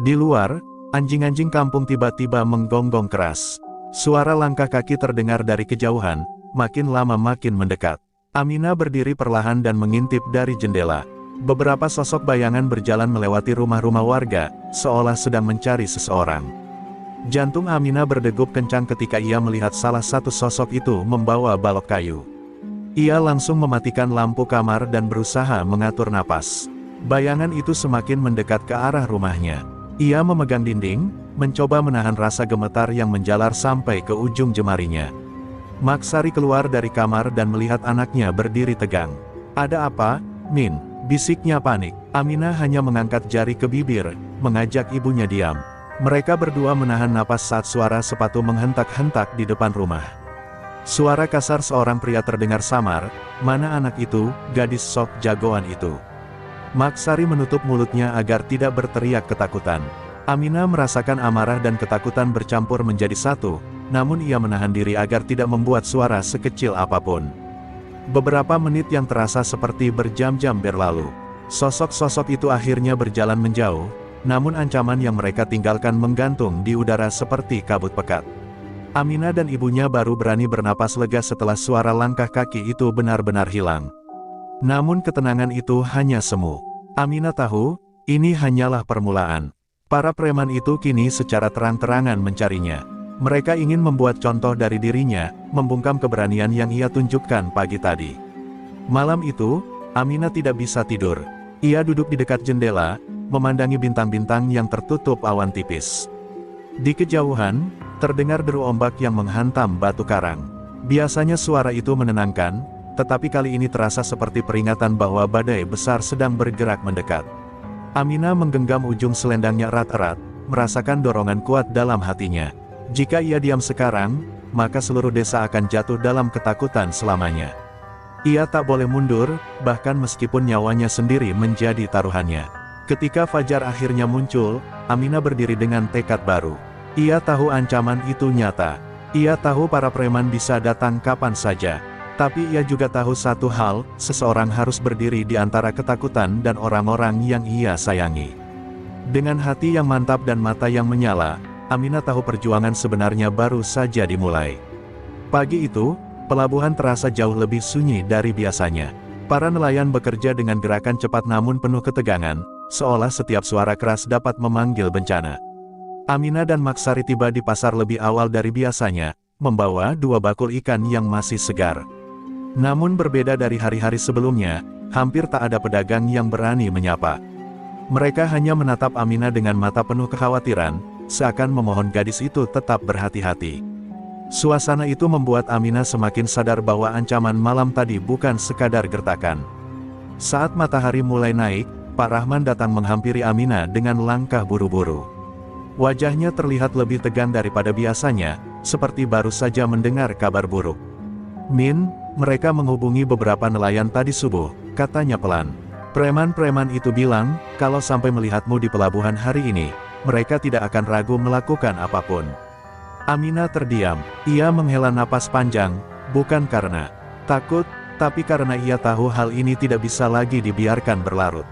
Di luar, anjing-anjing kampung tiba-tiba menggonggong keras. Suara langkah kaki terdengar dari kejauhan, makin lama makin mendekat. Aminah berdiri perlahan dan mengintip dari jendela. Beberapa sosok bayangan berjalan melewati rumah-rumah warga, seolah sedang mencari seseorang. Jantung Aminah berdegup kencang ketika ia melihat salah satu sosok itu membawa balok kayu. Ia langsung mematikan lampu kamar dan berusaha mengatur napas. Bayangan itu semakin mendekat ke arah rumahnya. Ia memegang dinding, mencoba menahan rasa gemetar yang menjalar sampai ke ujung jemarinya. Maksari keluar dari kamar dan melihat anaknya berdiri tegang. "Ada apa, Min?" bisiknya panik. Aminah hanya mengangkat jari ke bibir, mengajak ibunya diam. Mereka berdua menahan napas saat suara sepatu menghentak-hentak di depan rumah. Suara kasar seorang pria terdengar samar, "Mana anak itu, gadis sok jagoan itu?" Maksari menutup mulutnya agar tidak berteriak ketakutan. Aminah merasakan amarah dan ketakutan bercampur menjadi satu, namun ia menahan diri agar tidak membuat suara sekecil apapun. Beberapa menit yang terasa seperti berjam-jam berlalu. Sosok-sosok itu akhirnya berjalan menjauh, namun ancaman yang mereka tinggalkan menggantung di udara seperti kabut pekat. Aminah dan ibunya baru berani bernapas lega setelah suara langkah kaki itu benar-benar hilang. Namun ketenangan itu hanya semu. Aminah tahu, ini hanyalah permulaan. Para preman itu kini secara terang-terangan mencarinya. Mereka ingin membuat contoh dari dirinya, membungkam keberanian yang ia tunjukkan pagi tadi. Malam itu, Aminah tidak bisa tidur. Ia duduk di dekat jendela, memandangi bintang-bintang yang tertutup awan tipis. Di kejauhan, Terdengar deru ombak yang menghantam batu karang. Biasanya suara itu menenangkan, tetapi kali ini terasa seperti peringatan bahwa badai besar sedang bergerak mendekat. Aminah menggenggam ujung selendangnya erat-erat, merasakan dorongan kuat dalam hatinya. Jika ia diam sekarang, maka seluruh desa akan jatuh dalam ketakutan selamanya. Ia tak boleh mundur, bahkan meskipun nyawanya sendiri menjadi taruhannya. Ketika fajar akhirnya muncul, Aminah berdiri dengan tekad baru. Ia tahu ancaman itu nyata. Ia tahu para preman bisa datang kapan saja. Tapi ia juga tahu satu hal, seseorang harus berdiri di antara ketakutan dan orang-orang yang ia sayangi. Dengan hati yang mantap dan mata yang menyala, Aminah tahu perjuangan sebenarnya baru saja dimulai. Pagi itu, pelabuhan terasa jauh lebih sunyi dari biasanya. Para nelayan bekerja dengan gerakan cepat namun penuh ketegangan, seolah setiap suara keras dapat memanggil bencana. Aminah dan Maksari tiba di pasar lebih awal dari biasanya, membawa 2 bakul ikan yang masih segar. Namun berbeda dari hari-hari sebelumnya, hampir tak ada pedagang yang berani menyapa. Mereka hanya menatap Aminah dengan mata penuh kekhawatiran, seakan memohon gadis itu tetap berhati-hati. Suasana itu membuat Aminah semakin sadar bahwa ancaman malam tadi bukan sekadar gertakan. Saat matahari mulai naik, Pak Rahman datang menghampiri Aminah dengan langkah buru-buru. Wajahnya terlihat lebih tegang daripada biasanya, seperti baru saja mendengar kabar buruk. "Min, mereka menghubungi beberapa nelayan tadi subuh," katanya pelan. "Preman-preman itu bilang, kalau sampai melihatmu di pelabuhan hari ini, mereka tidak akan ragu melakukan apapun." Aminah terdiam. Ia menghela napas panjang, bukan karena takut, tapi karena ia tahu hal ini tidak bisa lagi dibiarkan berlarut.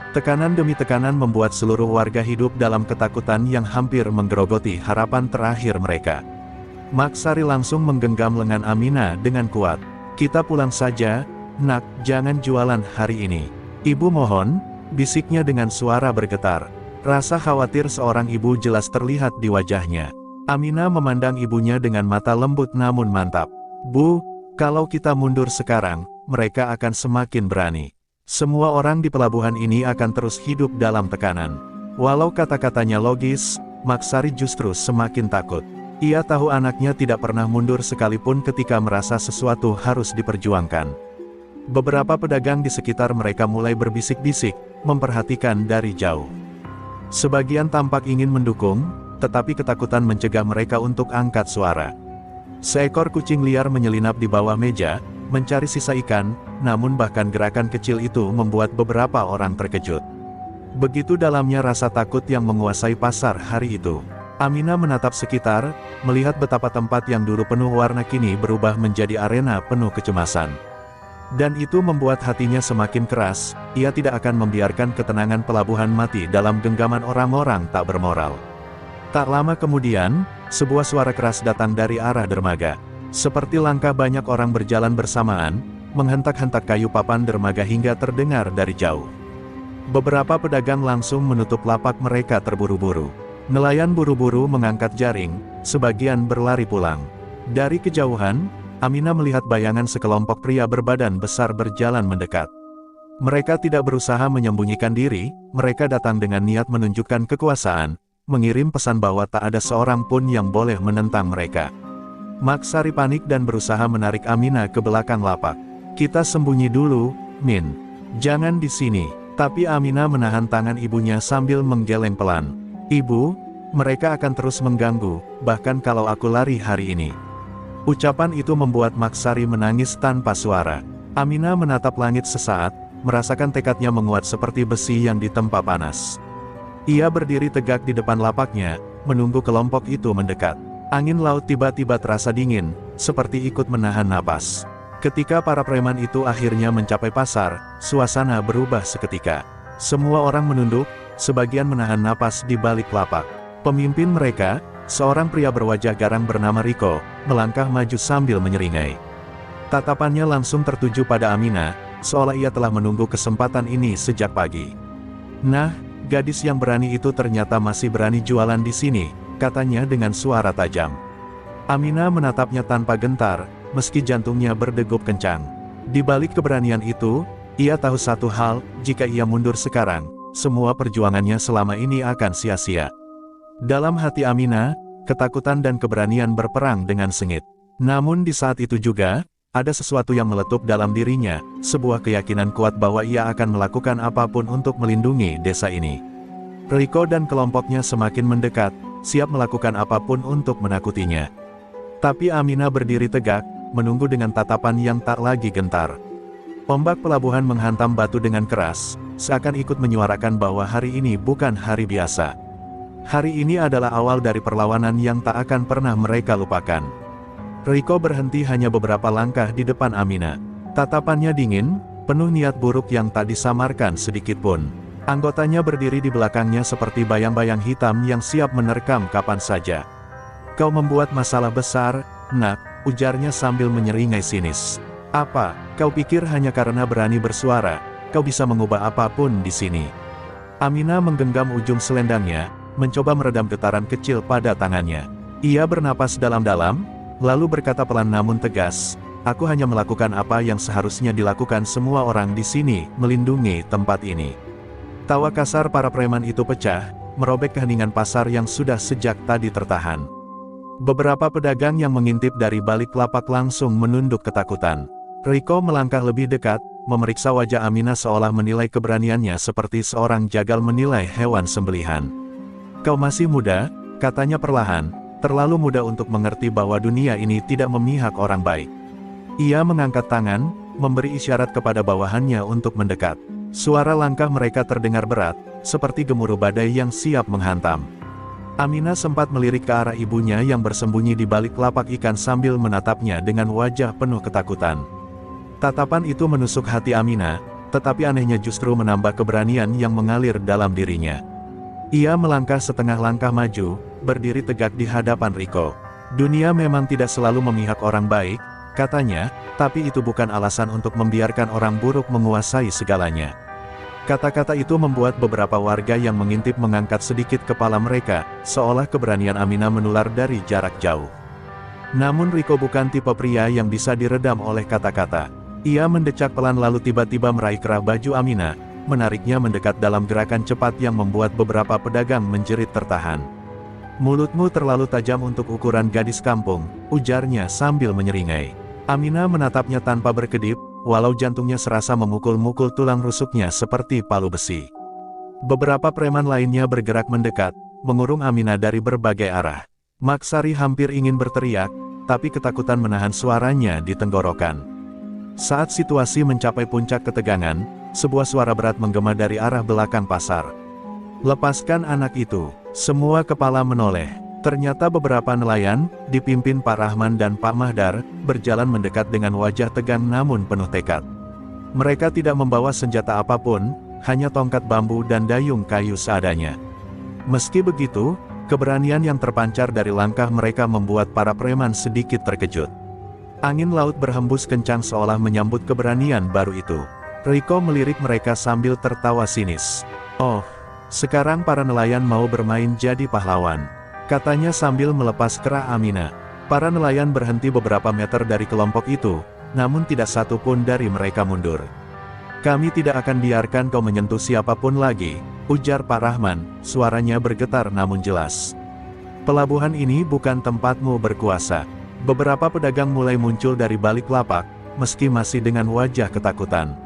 Tekanan demi tekanan membuat seluruh warga hidup dalam ketakutan yang hampir menggerogoti harapan terakhir mereka. Maksari langsung menggenggam lengan Aminah dengan kuat. "Kita pulang saja, nak, jangan jualan hari ini. Ibu mohon," bisiknya dengan suara bergetar. Rasa khawatir seorang ibu jelas terlihat di wajahnya. Aminah memandang ibunya dengan mata lembut namun mantap. "Bu, kalau kita mundur sekarang, mereka akan semakin berani. Semua orang di pelabuhan ini akan terus hidup dalam tekanan." Walau kata-katanya logis, Maksari justru semakin takut. Ia tahu anaknya tidak pernah mundur sekalipun ketika merasa sesuatu harus diperjuangkan. Beberapa pedagang di sekitar mereka mulai berbisik-bisik, memperhatikan dari jauh. Sebagian tampak ingin mendukung, tetapi ketakutan mencegah mereka untuk angkat suara. Seekor kucing liar menyelinap di bawah meja, mencari sisa ikan, namun bahkan gerakan kecil itu membuat beberapa orang terkejut. Begitu dalamnya rasa takut yang menguasai pasar hari itu. Aminah menatap sekitar, melihat betapa tempat yang dulu penuh warna kini berubah menjadi arena penuh kecemasan. Dan itu membuat hatinya semakin keras. Ia tidak akan membiarkan ketenangan pelabuhan mati dalam genggaman orang-orang tak bermoral. Tak lama kemudian, sebuah suara keras datang dari arah dermaga. Seperti langkah banyak orang berjalan bersamaan, menghentak-hentak kayu papan dermaga hingga terdengar dari jauh. Beberapa pedagang langsung menutup lapak mereka terburu-buru. Nelayan buru-buru mengangkat jaring, sebagian berlari pulang. Dari kejauhan, Aminah melihat bayangan sekelompok pria berbadan besar berjalan mendekat. Mereka tidak berusaha menyembunyikan diri, mereka datang dengan niat menunjukkan kekuasaan, mengirim pesan bahwa tak ada seorang pun yang boleh menentang mereka. Maksari panik dan berusaha menarik Aminah ke belakang lapak. "Kita sembunyi dulu, Min. Jangan di sini." Tapi Aminah menahan tangan ibunya sambil menggeleng pelan. "Ibu, mereka akan terus mengganggu, bahkan kalau aku lari hari ini." Ucapan itu membuat Maksari menangis tanpa suara. Aminah menatap langit sesaat, merasakan tekadnya menguat seperti besi yang ditempa panas. Ia berdiri tegak di depan lapaknya, menunggu kelompok itu mendekat. Angin laut tiba-tiba terasa dingin, seperti ikut menahan napas. Ketika para preman itu akhirnya mencapai pasar, suasana berubah seketika. Semua orang menunduk, sebagian menahan napas di balik lapak. Pemimpin mereka, seorang pria berwajah garang bernama Riko, melangkah maju sambil menyeringai. Tatapannya langsung tertuju pada Aminah, seolah ia telah menunggu kesempatan ini sejak pagi. "Nah, gadis yang berani itu ternyata masih berani jualan di sini," katanya dengan suara tajam. Aminah menatapnya tanpa gentar, meski jantungnya berdegup kencang. Di balik keberanian itu, ia tahu satu hal, jika ia mundur sekarang, semua perjuangannya selama ini akan sia-sia. Dalam hati Aminah, ketakutan dan keberanian berperang dengan sengit. Namun di saat itu juga, ada sesuatu yang meletup dalam dirinya, sebuah keyakinan kuat bahwa ia akan melakukan apapun untuk melindungi desa ini. Riko dan kelompoknya semakin mendekat, siap melakukan apapun untuk menakutinya. Tapi Aminah berdiri tegak, menunggu dengan tatapan yang tak lagi gentar. Ombak pelabuhan menghantam batu dengan keras, seakan ikut menyuarakan bahwa hari ini bukan hari biasa. Hari ini adalah awal dari perlawanan yang tak akan pernah mereka lupakan. Riko berhenti hanya beberapa langkah di depan Aminah. Tatapannya dingin, penuh niat buruk yang tak disamarkan sedikitpun. Anggotanya berdiri di belakangnya seperti bayang-bayang hitam yang siap menerkam kapan saja. "Kau membuat masalah besar, Nak," ujarnya sambil menyeringai sinis. "Apa, kau pikir hanya karena berani bersuara, kau bisa mengubah apapun di sini?" Aminah menggenggam ujung selendangnya, mencoba meredam getaran kecil pada tangannya. Ia bernapas dalam-dalam, lalu berkata pelan namun tegas, "Aku hanya melakukan apa yang seharusnya dilakukan semua orang di sini, melindungi tempat ini." Tawa kasar para preman itu pecah, merobek keheningan pasar yang sudah sejak tadi tertahan. Beberapa pedagang yang mengintip dari balik lapak langsung menunduk ketakutan. Riko melangkah lebih dekat, memeriksa wajah Aminah seolah menilai keberaniannya seperti seorang jagal menilai hewan sembelihan. "Kau masih muda," katanya perlahan, "terlalu muda untuk mengerti bahwa dunia ini tidak memihak orang baik." Ia mengangkat tangan, memberi isyarat kepada bawahannya untuk mendekat. Suara langkah mereka terdengar berat, seperti gemuruh badai yang siap menghantam. Aminah sempat melirik ke arah ibunya yang bersembunyi di balik lapak ikan sambil menatapnya dengan wajah penuh ketakutan. Tatapan itu menusuk hati Aminah, tetapi anehnya justru menambah keberanian yang mengalir dalam dirinya. Ia melangkah setengah langkah maju, berdiri tegak di hadapan Riko. "Dunia memang tidak selalu memihak orang baik," katanya, "tapi itu bukan alasan untuk membiarkan orang buruk menguasai segalanya." Kata-kata itu membuat beberapa warga yang mengintip mengangkat sedikit kepala mereka, seolah keberanian Aminah menular dari jarak jauh. Namun Riko bukan tipe pria yang bisa diredam oleh kata-kata. Ia mendecak pelan lalu tiba-tiba meraih kerah baju Aminah, menariknya mendekat dalam gerakan cepat yang membuat beberapa pedagang menjerit tertahan. "Mulutmu terlalu tajam untuk ukuran gadis kampung," ujarnya sambil menyeringai. Aminah menatapnya tanpa berkedip, walau jantungnya serasa memukul-mukul tulang rusuknya seperti palu besi. Beberapa preman lainnya bergerak mendekat, mengurung Aminah dari berbagai arah. Maksari hampir ingin berteriak, tapi ketakutan menahan suaranya di tenggorokan. Saat situasi mencapai puncak ketegangan, sebuah suara berat menggema dari arah belakang pasar. "Lepaskan anak itu!" Semua kepala menoleh. Ternyata beberapa nelayan, dipimpin Pak Rahman dan Pak Mahdar, berjalan mendekat dengan wajah tegang namun penuh tekad. Mereka tidak membawa senjata apapun, hanya tongkat bambu dan dayung kayu seadanya. Meski begitu, keberanian yang terpancar dari langkah mereka membuat para preman sedikit terkejut. Angin laut berhembus kencang seolah menyambut keberanian baru itu. Riko melirik mereka sambil tertawa sinis. "Oh, sekarang para nelayan mau bermain jadi pahlawan," katanya sambil melepas kerah Aminah. Para nelayan berhenti beberapa meter dari kelompok itu, namun tidak satu pun dari mereka mundur. "Kami tidak akan biarkan kau menyentuh siapapun lagi," ujar Pak Rahman, suaranya bergetar namun jelas. "Pelabuhan ini bukan tempatmu berkuasa." Beberapa pedagang mulai muncul dari balik lapak, meski masih dengan wajah ketakutan.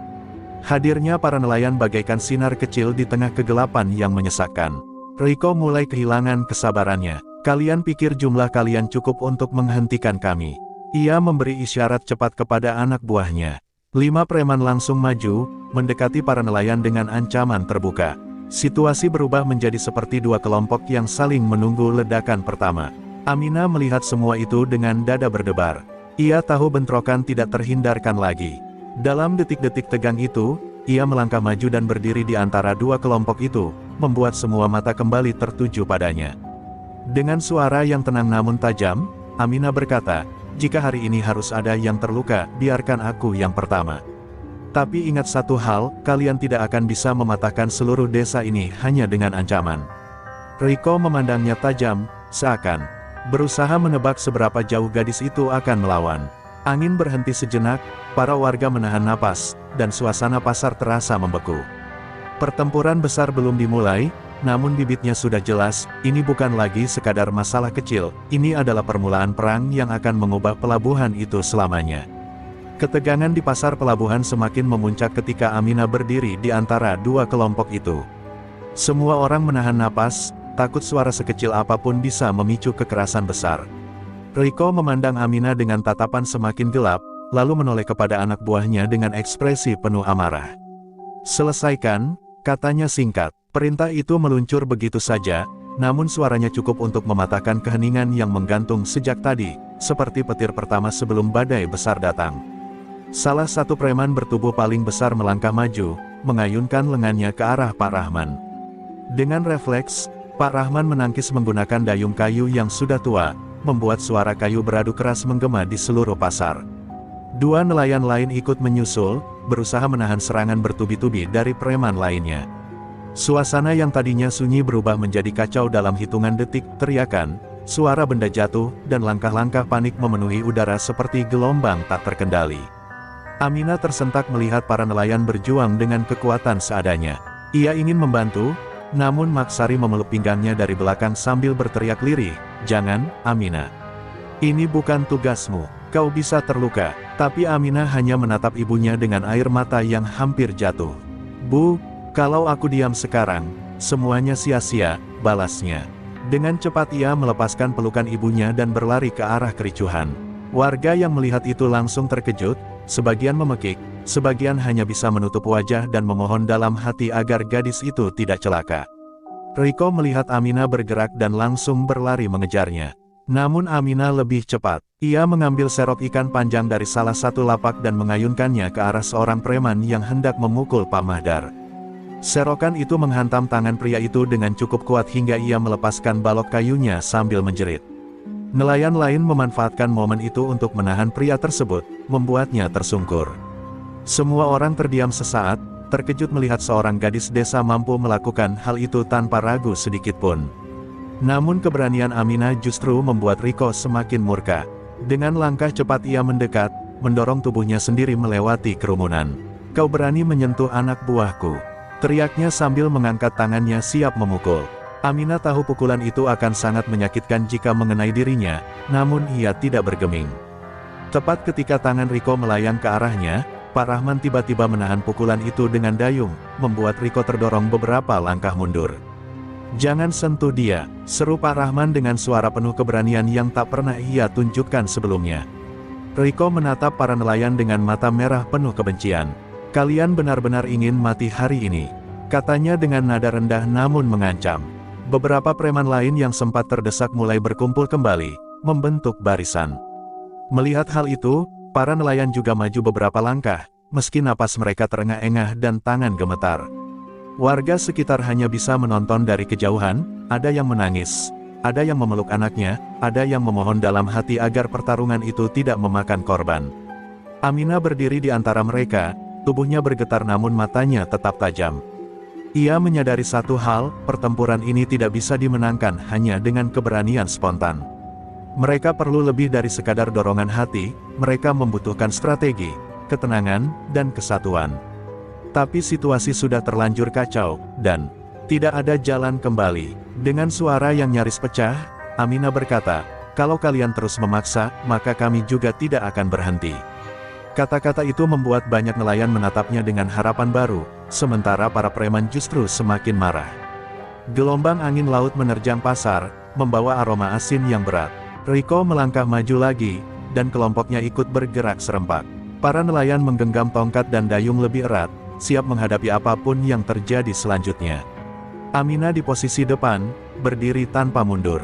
Hadirnya para nelayan bagaikan sinar kecil di tengah kegelapan yang menyesakkan. Riko mulai kehilangan kesabarannya. "Kalian pikir jumlah kalian cukup untuk menghentikan kami?" Ia memberi isyarat cepat kepada anak buahnya. 5 preman langsung maju, mendekati para nelayan dengan ancaman terbuka. Situasi berubah menjadi seperti dua kelompok yang saling menunggu ledakan pertama. Aminah melihat semua itu dengan dada berdebar. Ia tahu bentrokan tidak terhindarkan lagi. Dalam detik-detik tegang itu, ia melangkah maju dan berdiri di antara dua kelompok itu, membuat semua mata kembali tertuju padanya. Dengan suara yang tenang namun tajam, Aminah berkata, "Jika hari ini harus ada yang terluka, biarkan aku yang pertama. Tapi ingat satu hal, kalian tidak akan bisa mematahkan seluruh desa ini hanya dengan ancaman." Riko memandangnya tajam, seakan berusaha menebak seberapa jauh gadis itu akan melawan. Angin berhenti sejenak, para warga menahan napas, dan suasana pasar terasa membeku. Pertempuran besar belum dimulai, namun bibitnya sudah jelas, ini bukan lagi sekadar masalah kecil, ini adalah permulaan perang yang akan mengubah pelabuhan itu selamanya. Ketegangan di pasar pelabuhan semakin memuncak ketika Aminah berdiri di antara dua kelompok itu. Semua orang menahan napas, takut suara sekecil apapun bisa memicu kekerasan besar. Riko memandang Aminah dengan tatapan semakin gelap, lalu menoleh kepada anak buahnya dengan ekspresi penuh amarah. "Selesaikan," katanya singkat. Perintah itu meluncur begitu saja, namun suaranya cukup untuk mematahkan keheningan yang menggantung sejak tadi, seperti petir pertama sebelum badai besar datang. Salah satu preman bertubuh paling besar melangkah maju, mengayunkan lengannya ke arah Pak Rahman. Dengan refleks, Pak Rahman menangkis menggunakan dayung kayu yang sudah tua, membuat suara kayu beradu keras menggema di seluruh pasar. Dua nelayan lain ikut menyusul, berusaha menahan serangan bertubi-tubi dari preman lainnya. Suasana yang tadinya sunyi berubah menjadi kacau dalam hitungan detik, teriakan, suara benda jatuh, dan langkah-langkah panik memenuhi udara seperti gelombang tak terkendali. Aminah tersentak melihat para nelayan berjuang dengan kekuatan seadanya. Ia ingin membantu, namun Maksari memeluk pinggangnya dari belakang sambil berteriak lirih, "Jangan, Aminah. Ini bukan tugasmu, kau bisa terluka." Tapi Aminah hanya menatap ibunya dengan air mata yang hampir jatuh. "Bu, kalau aku diam sekarang, semuanya sia-sia," balasnya. Dengan cepat ia melepaskan pelukan ibunya dan berlari ke arah kericuhan. Warga yang melihat itu langsung terkejut, sebagian memekik, sebagian hanya bisa menutup wajah dan memohon dalam hati agar gadis itu tidak celaka. Riko melihat Aminah bergerak dan langsung berlari mengejarnya. Namun Aminah lebih cepat. Ia mengambil serok ikan panjang dari salah satu lapak dan mengayunkannya ke arah seorang preman yang hendak memukul Pak Mahdar. Serokan itu menghantam tangan pria itu dengan cukup kuat hingga ia melepaskan balok kayunya sambil menjerit. Nelayan lain memanfaatkan momen itu untuk menahan pria tersebut, membuatnya tersungkur. Semua orang terdiam sesaat, terkejut melihat seorang gadis desa mampu melakukan hal itu tanpa ragu sedikitpun. Namun keberanian Aminah justru membuat Riko semakin murka. Dengan langkah cepat ia mendekat, mendorong tubuhnya sendiri melewati kerumunan. "Kau berani menyentuh anak buahku?" teriaknya sambil mengangkat tangannya siap memukul. Aminah tahu pukulan itu akan sangat menyakitkan jika mengenai dirinya, namun ia tidak bergeming. Tepat ketika tangan Riko melayang ke arahnya, Pak Rahman tiba-tiba menahan pukulan itu dengan dayung, membuat Riko terdorong beberapa langkah mundur. "Jangan sentuh dia," seru Pak Rahman dengan suara penuh keberanian yang tak pernah ia tunjukkan sebelumnya. Riko menatap para nelayan dengan mata merah penuh kebencian. "Kalian benar-benar ingin mati hari ini," katanya dengan nada rendah namun mengancam. Beberapa preman lain yang sempat terdesak mulai berkumpul kembali, membentuk barisan. Melihat hal itu, para nelayan juga maju beberapa langkah, meski napas mereka terengah-engah dan tangan gemetar. Warga sekitar hanya bisa menonton dari kejauhan, ada yang menangis, ada yang memeluk anaknya, ada yang memohon dalam hati agar pertarungan itu tidak memakan korban. Aminah berdiri di antara mereka, tubuhnya bergetar namun matanya tetap tajam. Ia menyadari satu hal, pertempuran ini tidak bisa dimenangkan hanya dengan keberanian spontan. Mereka perlu lebih dari sekadar dorongan hati, mereka membutuhkan strategi, ketenangan, dan kesatuan. Tapi situasi sudah terlanjur kacau, dan tidak ada jalan kembali. Dengan suara yang nyaris pecah, Aminah berkata, "Kalau kalian terus memaksa, maka kami juga tidak akan berhenti." Kata-kata itu membuat banyak nelayan menatapnya dengan harapan baru, sementara para preman justru semakin marah. Gelombang angin laut menerjang pasar, membawa aroma asin yang berat. Riko melangkah maju lagi, dan kelompoknya ikut bergerak serempak. Para nelayan menggenggam tongkat dan dayung lebih erat, siap menghadapi apapun yang terjadi selanjutnya. Aminah di posisi depan, berdiri tanpa mundur.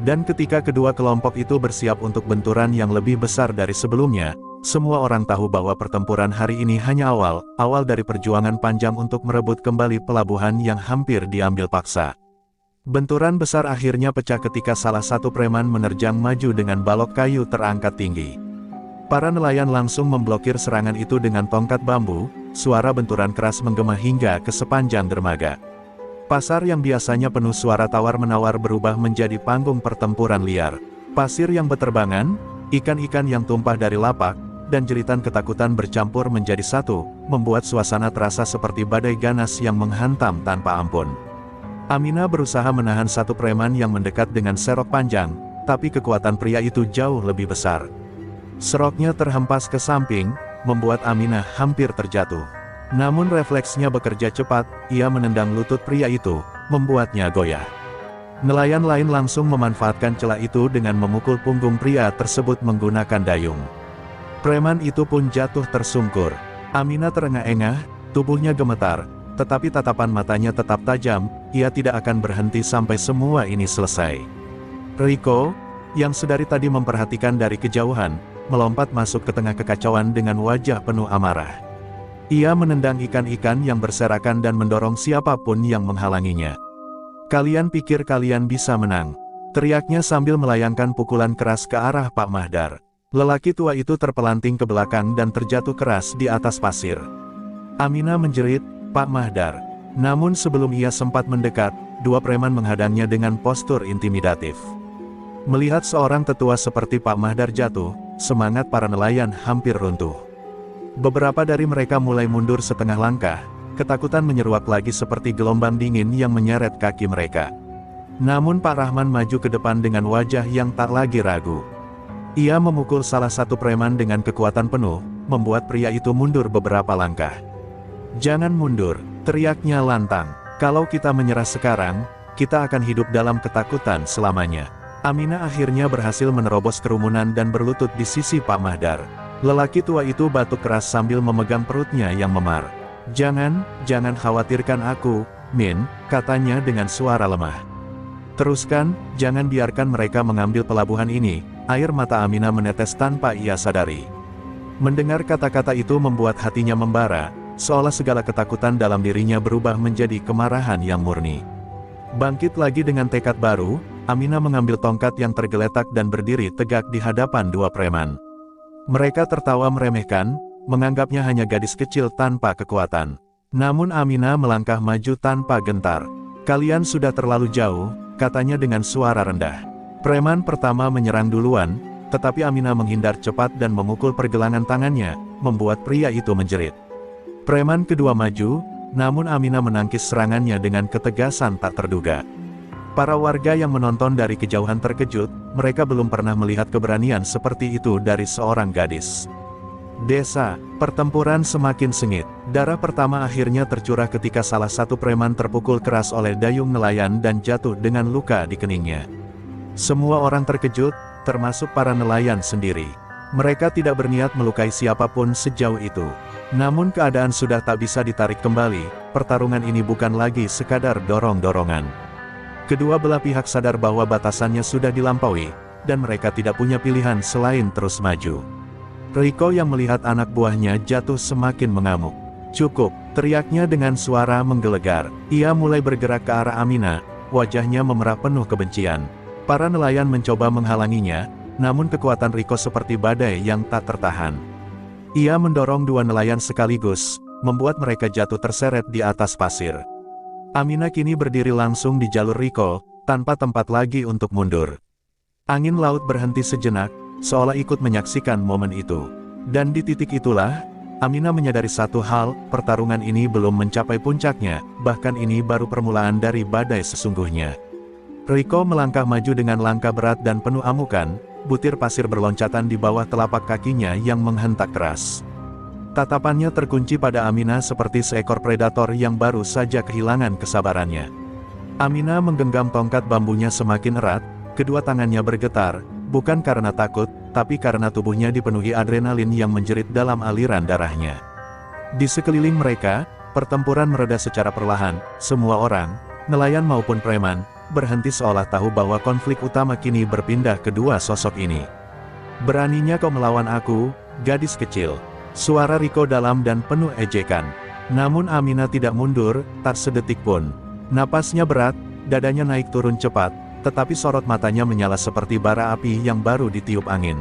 Dan ketika kedua kelompok itu bersiap untuk benturan yang lebih besar dari sebelumnya, semua orang tahu bahwa pertempuran hari ini hanya awal dari perjuangan panjang untuk merebut kembali pelabuhan yang hampir diambil paksa. Benturan besar akhirnya pecah ketika salah satu preman menerjang maju dengan balok kayu terangkat tinggi. Para nelayan langsung memblokir serangan itu dengan tongkat bambu, suara benturan keras menggema hingga ke sepanjang dermaga. Pasar yang biasanya penuh suara tawar-menawar berubah menjadi panggung pertempuran liar. Pasir yang beterbangan, ikan-ikan yang tumpah dari lapak, dan jeritan ketakutan bercampur menjadi satu, membuat suasana terasa seperti badai ganas yang menghantam tanpa ampun. Amina berusaha menahan satu preman yang mendekat dengan serok panjang, tapi kekuatan pria itu jauh lebih besar. Seroknya terhempas ke samping, membuat Amina hampir terjatuh. Namun refleksnya bekerja cepat, ia menendang lutut pria itu, membuatnya goyah. Nelayan lain langsung memanfaatkan celah itu dengan memukul punggung pria tersebut menggunakan dayung. Preman itu pun jatuh tersungkur. Amina terengah-engah, tubuhnya gemetar, tetapi tatapan matanya tetap tajam, ia tidak akan berhenti sampai semua ini selesai. Rico, yang sedari tadi memperhatikan dari kejauhan, melompat masuk ke tengah kekacauan dengan wajah penuh amarah. Ia menendang ikan-ikan yang berserakan dan mendorong siapapun yang menghalanginya. "Kalian pikir kalian bisa menang?" teriaknya sambil melayangkan pukulan keras ke arah Pak Mahdar. Lelaki tua itu terpelanting ke belakang dan terjatuh keras di atas pasir. Amina menjerit, "Pak Mahdar!" Namun sebelum ia sempat mendekat, dua preman menghadangnya dengan postur intimidatif. Melihat seorang tetua seperti Pak Mahdar jatuh, semangat para nelayan hampir runtuh. Beberapa dari mereka mulai mundur setengah langkah, ketakutan menyeruak lagi seperti gelombang dingin yang menyeret kaki mereka. Namun Pak Rahman maju ke depan dengan wajah yang tak lagi ragu. Ia memukul salah satu preman dengan kekuatan penuh, membuat pria itu mundur beberapa langkah. "Jangan mundur," teriaknya lantang. "Kalau kita menyerah sekarang, kita akan hidup dalam ketakutan selamanya." Amina akhirnya berhasil menerobos kerumunan dan berlutut di sisi Pak Mahdar. Lelaki tua itu batuk keras sambil memegang perutnya yang memar. Jangan khawatirkan aku, Min," katanya dengan suara lemah. "Teruskan, jangan biarkan mereka mengambil pelabuhan ini." Air mata Amina menetes tanpa ia sadari. Mendengar kata-kata itu membuat hatinya membara, seolah segala ketakutan dalam dirinya berubah menjadi kemarahan yang murni. Bangkit lagi dengan tekad baru, Amina mengambil tongkat yang tergeletak dan berdiri tegak di hadapan dua preman. Mereka tertawa meremehkan, menganggapnya hanya gadis kecil tanpa kekuatan. Namun Amina melangkah maju tanpa gentar. "Kalian sudah terlalu jauh," katanya dengan suara rendah. Preman pertama menyerang duluan, tetapi Amina menghindar cepat dan memukul pergelangan tangannya, membuat pria itu menjerit. Preman kedua maju, namun Amina menangkis serangannya dengan ketegasan tak terduga. Para warga yang menonton dari kejauhan terkejut, mereka belum pernah melihat keberanian seperti itu dari seorang gadis. Desa, pertempuran semakin sengit. Darah pertama akhirnya tercurah ketika salah satu preman terpukul keras oleh dayung nelayan dan jatuh dengan luka di keningnya. Semua orang terkejut, termasuk para nelayan sendiri. Mereka tidak berniat melukai siapapun sejauh itu. Namun keadaan sudah tak bisa ditarik kembali, pertarungan ini bukan lagi sekadar dorong-dorongan. Kedua belah pihak sadar bahwa batasannya sudah dilampaui, dan mereka tidak punya pilihan selain terus maju. Rico yang melihat anak buahnya jatuh semakin mengamuk. "Cukup," teriaknya dengan suara menggelegar. Ia mulai bergerak ke arah Amina, wajahnya memerah penuh kebencian. Para nelayan mencoba menghalanginya, namun kekuatan Rico seperti badai yang tak tertahan. Ia mendorong dua nelayan sekaligus, membuat mereka jatuh terseret di atas pasir. Amina kini berdiri langsung di jalur Rico, tanpa tempat lagi untuk mundur. Angin laut berhenti sejenak, seolah ikut menyaksikan momen itu. Dan di titik itulah, Amina menyadari satu hal, pertarungan ini belum mencapai puncaknya, bahkan ini baru permulaan dari badai sesungguhnya. Rico melangkah maju dengan langkah berat dan penuh amukan, butir pasir berloncatan di bawah telapak kakinya yang menghentak keras. Tatapannya terkunci pada Amina seperti seekor predator yang baru saja kehilangan kesabarannya. Amina menggenggam tongkat bambunya semakin erat, kedua tangannya bergetar, bukan karena takut, tapi karena tubuhnya dipenuhi adrenalin yang menjerit dalam aliran darahnya. Di sekeliling mereka, pertempuran mereda secara perlahan, semua orang, nelayan maupun preman, berhenti seolah tahu bahwa konflik utama kini berpindah ke dua sosok ini. "Beraninya kau melawan aku, gadis kecil." Suara Rico dalam dan penuh ejekan. Namun Amina tidak mundur, tak sedetik pun. Napasnya berat, dadanya naik turun cepat, tetapi sorot matanya menyala seperti bara api yang baru ditiup angin.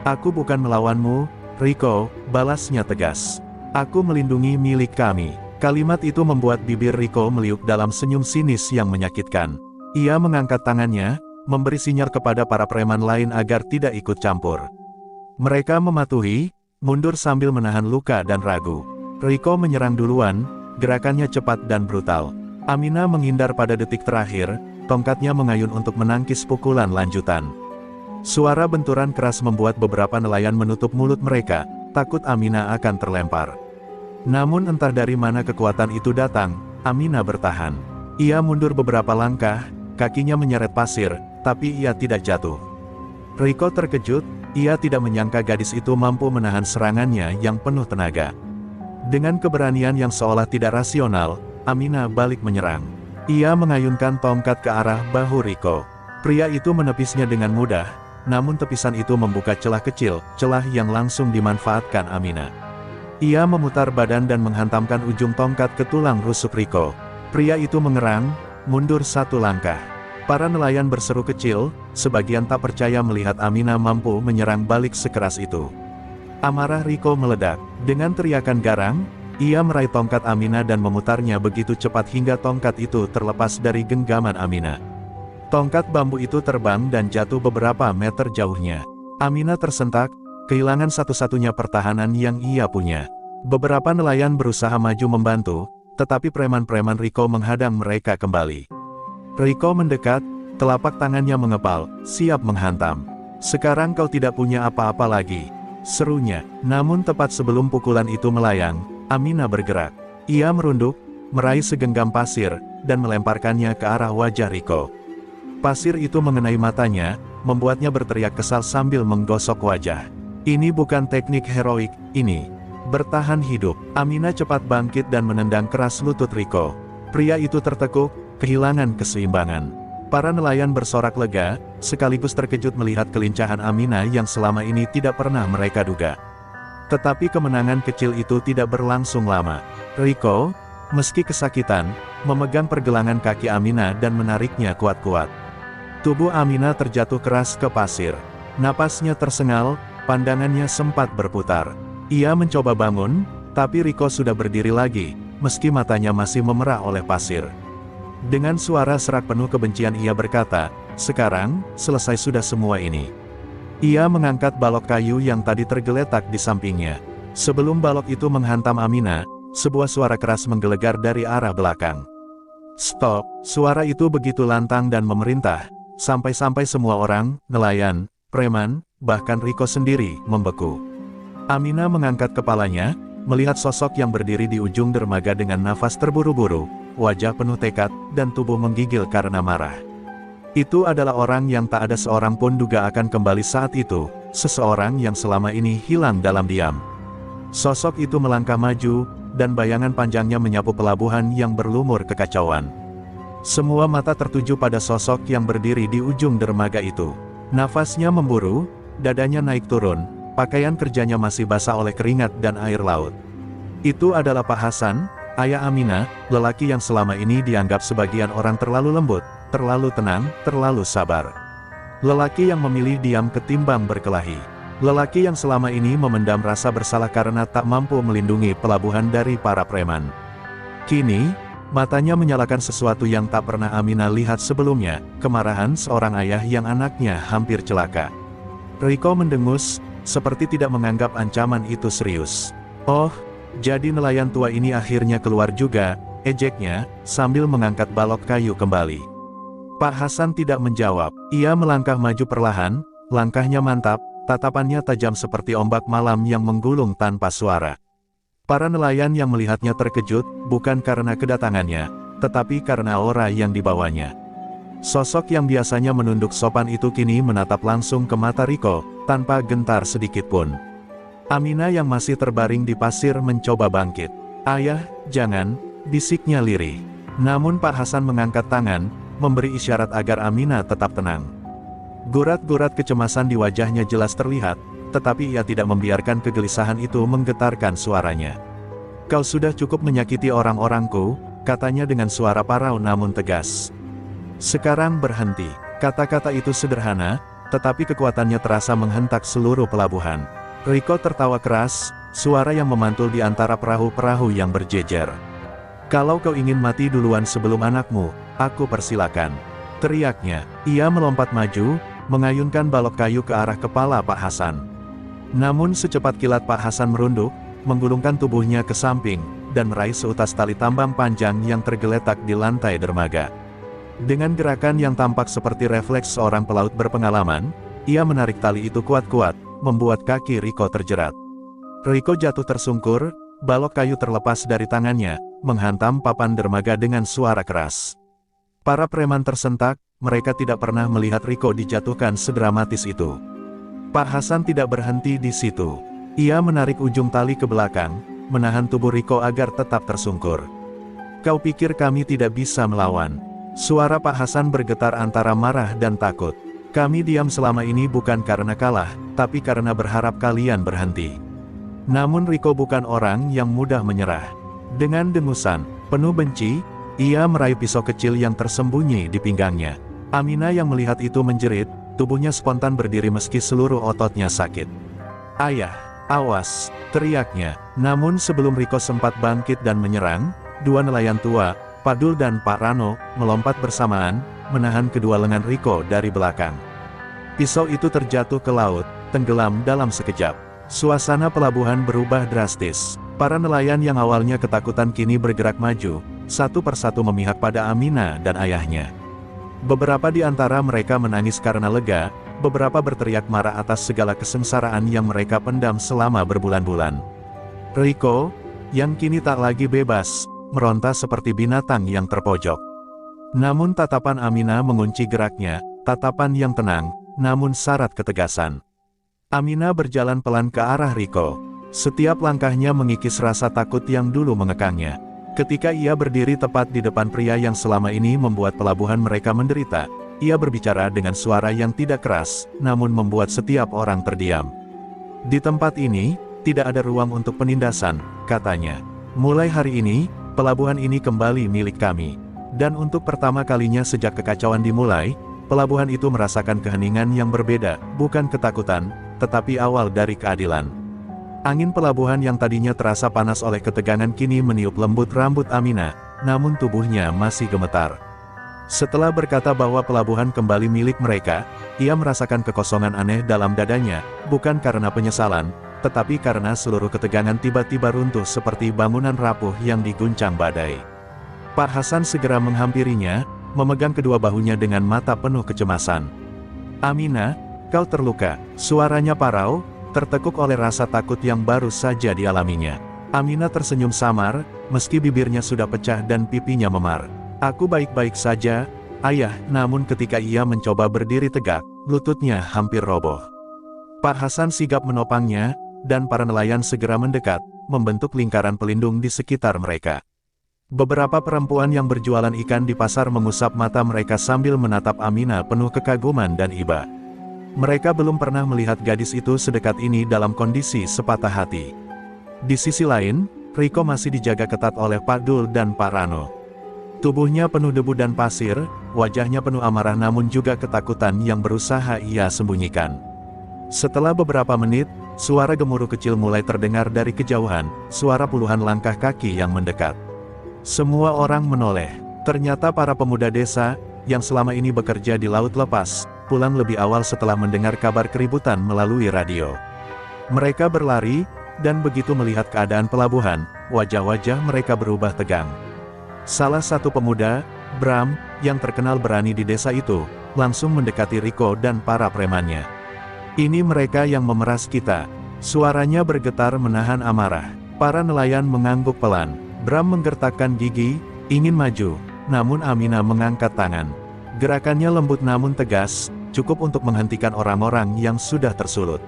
"Aku bukan melawanmu, Rico," balasnya tegas. "Aku melindungi milik kami." Kalimat itu membuat bibir Rico meliuk dalam senyum sinis yang menyakitkan. Ia mengangkat tangannya, memberi sinyal kepada para preman lain agar tidak ikut campur. Mereka mematuhi, mundur sambil menahan luka dan ragu. Rico menyerang duluan, gerakannya cepat dan brutal. Aminah menghindar pada detik terakhir, tongkatnya mengayun untuk menangkis pukulan lanjutan. Suara benturan keras membuat beberapa nelayan menutup mulut mereka, takut Aminah akan terlempar. Namun entah dari mana kekuatan itu datang, Aminah bertahan. Ia mundur beberapa langkah, kakinya menyeret pasir, tapi ia tidak jatuh. Riko terkejut, ia tidak menyangka gadis itu mampu menahan serangannya yang penuh tenaga. Dengan keberanian yang seolah tidak rasional, Aminah balik menyerang. Ia mengayunkan tongkat ke arah bahu Riko. Pria itu menepisnya dengan mudah, namun tepisan itu membuka celah kecil, celah yang langsung dimanfaatkan Aminah. Ia memutar badan dan menghantamkan ujung tongkat ke tulang rusuk Riko. Pria itu mengerang, mundur satu langkah. Para nelayan berseru kecil, sebagian tak percaya melihat Aminah mampu menyerang balik sekeras itu. Amarah Riko meledak. Dengan teriakan garang, ia meraih tongkat Aminah dan memutarnya begitu cepat hingga tongkat itu terlepas dari genggaman Aminah. Tongkat bambu itu terbang dan jatuh beberapa meter jauhnya. Aminah tersentak, kehilangan satu-satunya pertahanan yang ia punya. Beberapa nelayan berusaha maju membantu, tetapi preman-preman Riko menghadang mereka kembali. Riko mendekat, telapak tangannya mengepal, siap menghantam. "Sekarang kau tidak punya apa-apa lagi," serunya. Namun tepat sebelum pukulan itu melayang, Aminah bergerak. Ia merunduk, meraih segenggam pasir, dan melemparkannya ke arah wajah Riko. Pasir itu mengenai matanya, membuatnya berteriak kesal sambil menggosok wajah. "Ini bukan teknik heroik, ini bertahan hidup." Aminah cepat bangkit dan menendang keras lutut Riko. Pria itu tertekuk, kehilangan keseimbangan. Para nelayan bersorak lega, sekaligus terkejut melihat kelincahan Aminah yang selama ini tidak pernah mereka duga. Tetapi kemenangan kecil itu tidak berlangsung lama. Riko, meski kesakitan, memegang pergelangan kaki Aminah dan menariknya kuat-kuat. Tubuh Aminah terjatuh keras ke pasir. Napasnya tersengal, pandangannya sempat berputar. Ia mencoba bangun, tapi Riko sudah berdiri lagi, meski matanya masih memerah oleh pasir. Dengan suara serak penuh kebencian ia berkata, "Sekarang, selesai sudah semua ini." Ia mengangkat balok kayu yang tadi tergeletak di sampingnya. Sebelum balok itu menghantam Aminah, sebuah suara keras menggelegar dari arah belakang. "Stop!" Suara itu begitu lantang dan memerintah, sampai-sampai semua orang, nelayan, preman, bahkan Riko sendiri, membeku. Aminah mengangkat kepalanya, melihat sosok yang berdiri di ujung dermaga dengan nafas terburu-buru, wajah penuh tekad, dan tubuh menggigil karena marah. Itu adalah orang yang tak ada seorang pun duga akan kembali saat itu, seseorang yang selama ini hilang dalam diam. Sosok itu melangkah maju, dan bayangan panjangnya menyapu pelabuhan yang berlumur kekacauan. Semua mata tertuju pada sosok yang berdiri di ujung dermaga itu. Nafasnya memburu, dadanya naik turun, pakaian kerjanya masih basah oleh keringat dan air laut. Itu adalah Pak Hasan, ayah Aminah, lelaki yang selama ini dianggap sebagian orang terlalu lembut, terlalu tenang, terlalu sabar. Lelaki yang memilih diam ketimbang berkelahi. Lelaki yang selama ini memendam rasa bersalah karena tak mampu melindungi pelabuhan dari para preman. Kini, matanya menyalakan sesuatu yang tak pernah Aminah lihat sebelumnya, kemarahan seorang ayah yang anaknya hampir celaka. Riko mendengus, seperti tidak menganggap ancaman itu serius. "Oh, jadi nelayan tua ini akhirnya keluar juga," ejeknya, sambil mengangkat balok kayu kembali. Pak Hasan tidak menjawab. Ia melangkah maju perlahan, langkahnya mantap, tatapannya tajam seperti ombak malam yang menggulung tanpa suara. Para nelayan yang melihatnya terkejut, bukan karena kedatangannya, tetapi karena aura yang dibawanya. Sosok yang biasanya menunduk sopan itu kini menatap langsung ke mata Riko, tanpa gentar sedikitpun. Aminah yang masih terbaring di pasir mencoba bangkit. "Ayah, jangan," bisiknya lirih. Namun Pak Hasan mengangkat tangan, memberi isyarat agar Aminah tetap tenang. Gurat-gurat kecemasan di wajahnya jelas terlihat, tetapi ia tidak membiarkan kegelisahan itu menggetarkan suaranya. "Kau sudah cukup menyakiti orang-orangku," katanya dengan suara parau namun tegas. "Sekarang berhenti." Kata-kata itu sederhana, tetapi kekuatannya terasa menghentak seluruh pelabuhan. Riko tertawa keras, suara yang memantul di antara perahu-perahu yang berjejer. "Kalau kau ingin mati duluan sebelum anakmu, aku persilakan," teriaknya. Ia melompat maju, mengayunkan balok kayu ke arah kepala Pak Hasan. Namun secepat kilat Pak Hasan merunduk, menggulungkan tubuhnya ke samping, dan meraih seutas tali tambang panjang yang tergeletak di lantai dermaga. Dengan gerakan yang tampak seperti refleks seorang pelaut berpengalaman, ia menarik tali itu kuat-kuat, membuat kaki Riko terjerat. Riko jatuh tersungkur, balok kayu terlepas dari tangannya, menghantam papan dermaga dengan suara keras. Para preman tersentak, mereka tidak pernah melihat Riko dijatuhkan sedramatis itu. Pak Hasan tidak berhenti di situ. Ia menarik ujung tali ke belakang, menahan tubuh Riko agar tetap tersungkur. "Kau pikir kami tidak bisa melawan?" Suara Pak Hasan bergetar antara marah dan takut. "Kami diam selama ini bukan karena kalah, tapi karena berharap kalian berhenti." Namun Riko bukan orang yang mudah menyerah. Dengan dengusan penuh benci, ia meraih pisau kecil yang tersembunyi di pinggangnya. Aminah yang melihat itu menjerit, tubuhnya spontan berdiri meski seluruh ototnya sakit. "Ayah, awas!" teriaknya. Namun sebelum Riko sempat bangkit dan menyerang, dua nelayan tua, Pak Dul dan Pak Rano, melompat bersamaan, menahan kedua lengan Riko dari belakang. Pisau itu terjatuh ke laut, tenggelam dalam sekejap. Suasana pelabuhan berubah drastis. Para nelayan yang awalnya ketakutan kini bergerak maju, satu persatu memihak pada Aminah dan ayahnya. Beberapa di antara mereka menangis karena lega, beberapa berteriak marah atas segala kesengsaraan yang mereka pendam selama berbulan-bulan. Riko, yang kini tak lagi bebas, meronta seperti binatang yang terpojok. Namun tatapan Aminah mengunci geraknya, tatapan yang tenang, namun syarat ketegasan. Aminah berjalan pelan ke arah Riko. Setiap langkahnya mengikis rasa takut yang dulu mengekangnya. Ketika ia berdiri tepat di depan pria yang selama ini membuat pelabuhan mereka menderita, ia berbicara dengan suara yang tidak keras, namun membuat setiap orang terdiam. "Di tempat ini, tidak ada ruang untuk penindasan," katanya. "Mulai hari ini, pelabuhan ini kembali milik kami. Dan untuk pertama kalinya sejak kekacauan dimulai, pelabuhan itu merasakan keheningan yang berbeda, bukan ketakutan, tetapi awal dari keadilan." Angin pelabuhan yang tadinya terasa panas oleh ketegangan kini meniup lembut rambut Aminah, namun tubuhnya masih gemetar. Setelah berkata bahwa pelabuhan kembali milik mereka, ia merasakan kekosongan aneh dalam dadanya, bukan karena penyesalan, tetapi karena seluruh ketegangan tiba-tiba runtuh seperti bangunan rapuh yang diguncang badai. Pak Hasan segera menghampirinya, memegang kedua bahunya dengan mata penuh kecemasan. "Aminah, kau terluka." Suaranya parau, tertekuk oleh rasa takut yang baru saja dialaminya. Aminah tersenyum samar, meski bibirnya sudah pecah dan pipinya memar. "Aku baik-baik saja, ayah." Namun ketika ia mencoba berdiri tegak, lututnya hampir roboh. Pak Hasan sigap menopangnya, dan para nelayan segera mendekat, membentuk lingkaran pelindung di sekitar mereka. Beberapa perempuan yang berjualan ikan di pasar mengusap mata mereka sambil menatap Aminah penuh kekaguman dan iba. Mereka belum pernah melihat gadis itu sedekat ini dalam kondisi sepatah hati. Di sisi lain, Riko masih dijaga ketat oleh Pak Dul dan Pak Rano. Tubuhnya penuh debu dan pasir, wajahnya penuh amarah namun juga ketakutan yang berusaha ia sembunyikan. Setelah beberapa menit, suara gemuruh kecil mulai terdengar dari kejauhan, suara puluhan langkah kaki yang mendekat. Semua orang menoleh. Ternyata para pemuda desa, yang selama ini bekerja di laut lepas, pulang lebih awal setelah mendengar kabar keributan melalui radio. Mereka berlari, dan begitu melihat keadaan pelabuhan, wajah-wajah mereka berubah tegang. Salah satu pemuda, Bram, yang terkenal berani di desa itu, langsung mendekati Riko dan para premannya. "Ini mereka yang memeras kita." Suaranya bergetar menahan amarah. Para nelayan mengangguk pelan. Bram menggertakkan gigi, ingin maju, namun Aminah mengangkat tangan. Gerakannya lembut namun tegas, cukup untuk menghentikan orang-orang yang sudah tersulut.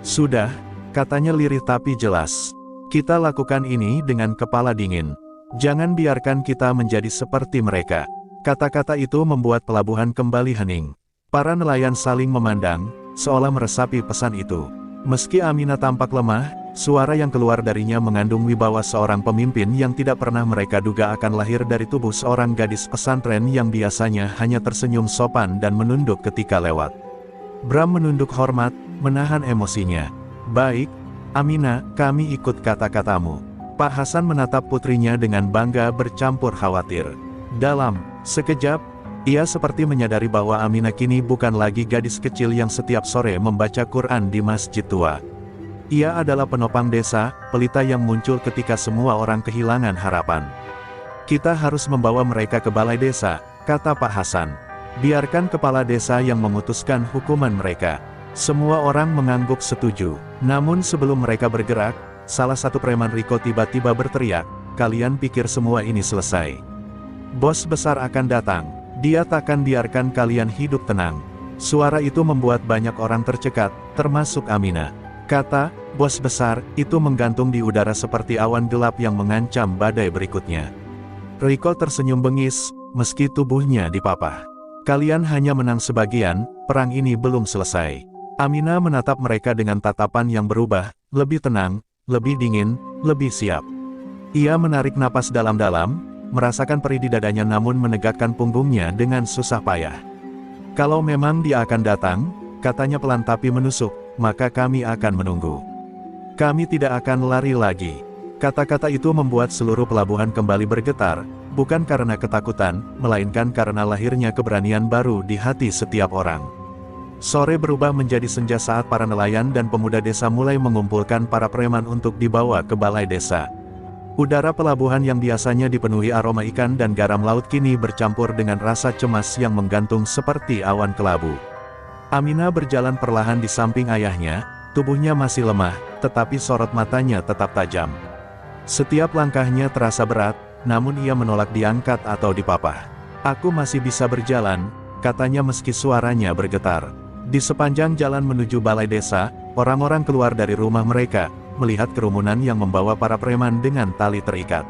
"Sudah," katanya lirih tapi jelas. "Kita lakukan ini dengan kepala dingin. Jangan biarkan kita menjadi seperti mereka." Kata-kata itu membuat pelabuhan kembali hening. Para nelayan saling memandang, seolah meresapi pesan itu. Meski Aminah tampak lemah, suara yang keluar darinya mengandung wibawa seorang pemimpin yang tidak pernah mereka duga akan lahir dari tubuh seorang gadis pesantren yang biasanya hanya tersenyum sopan dan menunduk ketika lewat. Bram menunduk hormat, menahan emosinya. "Baik, Aminah, kami ikut kata-katamu." Pak Hasan menatap putrinya dengan bangga bercampur khawatir. Dalam sekejap, ia seperti menyadari bahwa Aminah kini bukan lagi gadis kecil yang setiap sore membaca Quran di masjid tua. Ia adalah penopang desa, pelita yang muncul ketika semua orang kehilangan harapan. Kita harus membawa mereka ke balai desa, kata Pak Hasan. Biarkan kepala desa yang memutuskan hukuman mereka. Semua orang mengangguk setuju. Namun sebelum mereka bergerak, salah satu preman Riko tiba-tiba berteriak, "Kalian pikir semua ini selesai? Bos besar akan datang. Dia takkan biarkan kalian hidup tenang." Suara itu membuat banyak orang tercekat, termasuk Aminah. Kata "bos besar" itu menggantung di udara seperti awan gelap yang mengancam badai berikutnya. Riko tersenyum bengis, meski tubuhnya dipapah. "Kalian hanya menang sebagian, perang ini belum selesai." Aminah menatap mereka dengan tatapan yang berubah, lebih tenang, lebih dingin, lebih siap. Ia menarik napas dalam-dalam, merasakan perih di dadanya namun menegakkan punggungnya dengan susah payah. "Kalau memang dia akan datang," katanya pelan tapi menusuk, "maka kami akan menunggu. Kami tidak akan lari lagi." Kata-kata itu membuat seluruh pelabuhan kembali bergetar, bukan karena ketakutan, melainkan karena lahirnya keberanian baru di hati setiap orang. Sore berubah menjadi senja saat para nelayan dan pemuda desa mulai mengumpulkan para preman untuk dibawa ke balai desa. Udara pelabuhan yang biasanya dipenuhi aroma ikan dan garam laut kini bercampur dengan rasa cemas yang menggantung seperti awan kelabu. Aminah berjalan perlahan di samping ayahnya, tubuhnya masih lemah, tetapi sorot matanya tetap tajam. Setiap langkahnya terasa berat, namun ia menolak diangkat atau dipapah. "Aku masih bisa berjalan," katanya meski suaranya bergetar. Di sepanjang jalan menuju balai desa, orang-orang keluar dari rumah mereka, melihat kerumunan yang membawa para preman dengan tali terikat.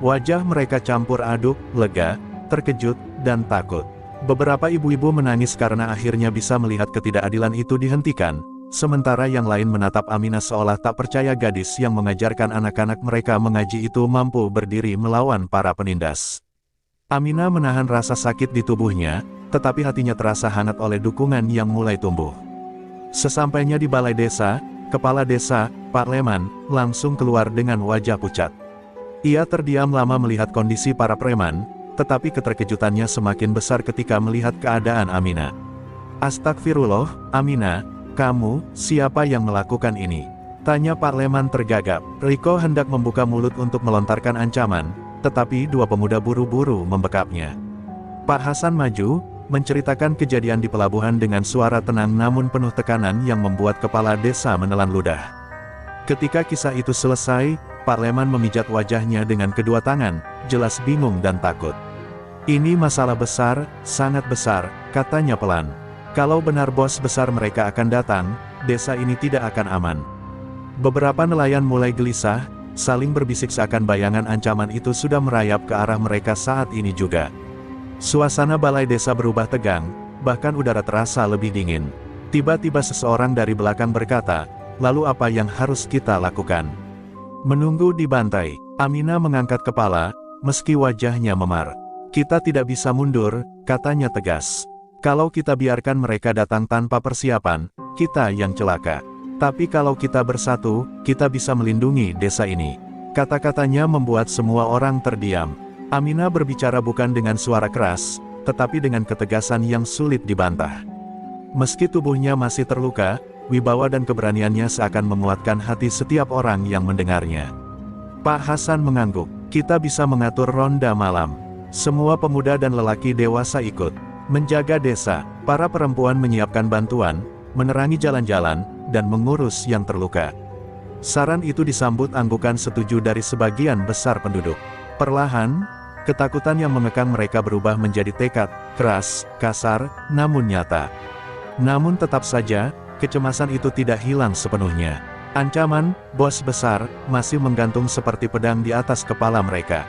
Wajah mereka campur aduk, lega, terkejut, dan takut. Beberapa ibu-ibu menangis karena akhirnya bisa melihat ketidakadilan itu dihentikan, sementara yang lain menatap Aminah seolah tak percaya gadis yang mengajarkan anak-anak mereka mengaji itu mampu berdiri melawan para penindas. Aminah menahan rasa sakit di tubuhnya, tetapi hatinya terasa hangat oleh dukungan yang mulai tumbuh. Sesampainya di balai desa, kepala desa, Pak Leman, langsung keluar dengan wajah pucat. Ia terdiam lama melihat kondisi para preman, tetapi keterkejutannya semakin besar ketika melihat keadaan Aminah. "Astagfirullah, Aminah, kamu, siapa yang melakukan ini?" tanya Pak Leman tergagap. Riko hendak membuka mulut untuk melontarkan ancaman, tetapi dua pemuda buru-buru membekapnya. Pak Hasan maju, menceritakan kejadian di pelabuhan dengan suara tenang namun penuh tekanan yang membuat kepala desa menelan ludah. Ketika kisah itu selesai, Pak Leman memijat wajahnya dengan kedua tangan, jelas bingung dan takut. "Ini masalah besar, sangat besar," katanya pelan. "Kalau benar bos besar mereka akan datang, desa ini tidak akan aman." Beberapa nelayan mulai gelisah, saling berbisik seakan bayangan ancaman itu sudah merayap ke arah mereka saat ini juga. Suasana balai desa berubah tegang, bahkan udara terasa lebih dingin. Tiba-tiba seseorang dari belakang berkata, "Lalu apa yang harus kita lakukan?" "Menunggu dibantai." Aminah mengangkat kepala, meski wajahnya memar. "Kita tidak bisa mundur," katanya tegas. "Kalau kita biarkan mereka datang tanpa persiapan, kita yang celaka. Tapi kalau kita bersatu, kita bisa melindungi desa ini." Kata-katanya membuat semua orang terdiam. Aminah berbicara bukan dengan suara keras, tetapi dengan ketegasan yang sulit dibantah. Meski tubuhnya masih terluka, wibawa dan keberaniannya seakan menguatkan hati setiap orang yang mendengarnya. Pak Hasan mengangguk, "Kita bisa mengatur ronda malam. Semua pemuda dan lelaki dewasa ikut menjaga desa. Para perempuan menyiapkan bantuan, menerangi jalan-jalan, dan mengurus yang terluka." Saran itu disambut anggukan setuju dari sebagian besar penduduk. Perlahan, ketakutan yang mengekang mereka berubah menjadi tekad, keras, kasar, namun nyata. Namun tetap saja, kecemasan itu tidak hilang sepenuhnya. Ancaman, bos besar, masih menggantung seperti pedang di atas kepala mereka.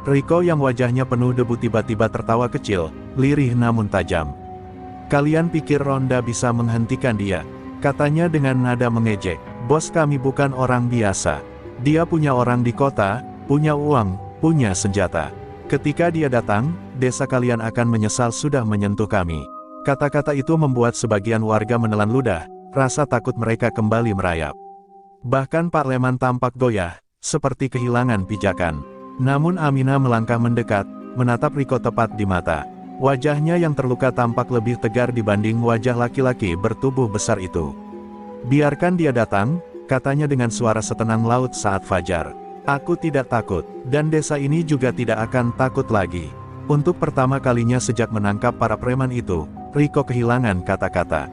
Riko yang wajahnya penuh debu tiba-tiba tertawa kecil, lirih namun tajam. "Kalian pikir ronda bisa menghentikan dia?" katanya dengan nada mengejek. "Bos kami bukan orang biasa. Dia punya orang di kota, punya uang, punya senjata. Ketika dia datang, desa kalian akan menyesal sudah menyentuh kami." Kata-kata itu membuat sebagian warga menelan ludah, rasa takut mereka kembali merayap. Bahkan Pak Leman tampak goyah, seperti kehilangan pijakan. Namun Aminah melangkah mendekat, menatap Riko tepat di mata. Wajahnya yang terluka tampak lebih tegar dibanding wajah laki-laki bertubuh besar itu. "Biarkan dia datang, katanya dengan suara setenang laut saat fajar. Aku tidak takut, dan desa ini juga tidak akan takut lagi. Untuk pertama kalinya sejak menangkap para preman itu, Riko kehilangan kata-kata.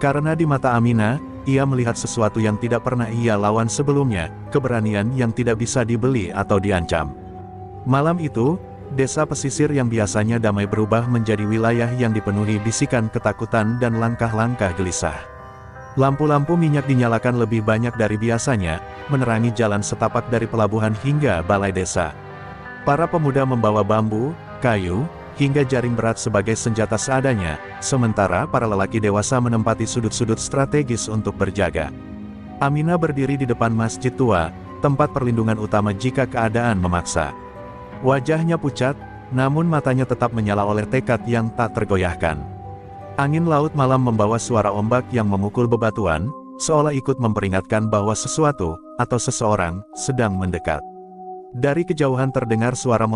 Karena di mata Aminah, ia melihat sesuatu yang tidak pernah ia lawan sebelumnya, keberanian yang tidak bisa dibeli atau diancam. Malam itu, desa pesisir yang biasanya damai berubah menjadi wilayah yang dipenuhi bisikan ketakutan dan langkah-langkah gelisah. Lampu-lampu minyak dinyalakan lebih banyak dari biasanya, menerangi jalan setapak dari pelabuhan hingga balai desa. Para pemuda membawa bambu, kayu, hingga jaring berat sebagai senjata seadanya, sementara para lelaki dewasa menempati sudut-sudut strategis untuk berjaga. Aminah berdiri di depan masjid tua, tempat perlindungan utama jika keadaan memaksa. Wajahnya pucat, namun matanya tetap menyala oleh tekad yang tak tergoyahkan. Angin laut malam membawa suara ombak yang memukul bebatuan, seolah ikut memperingatkan bahwa sesuatu, atau seseorang, sedang mendekat. Dari kejauhan terdengar suara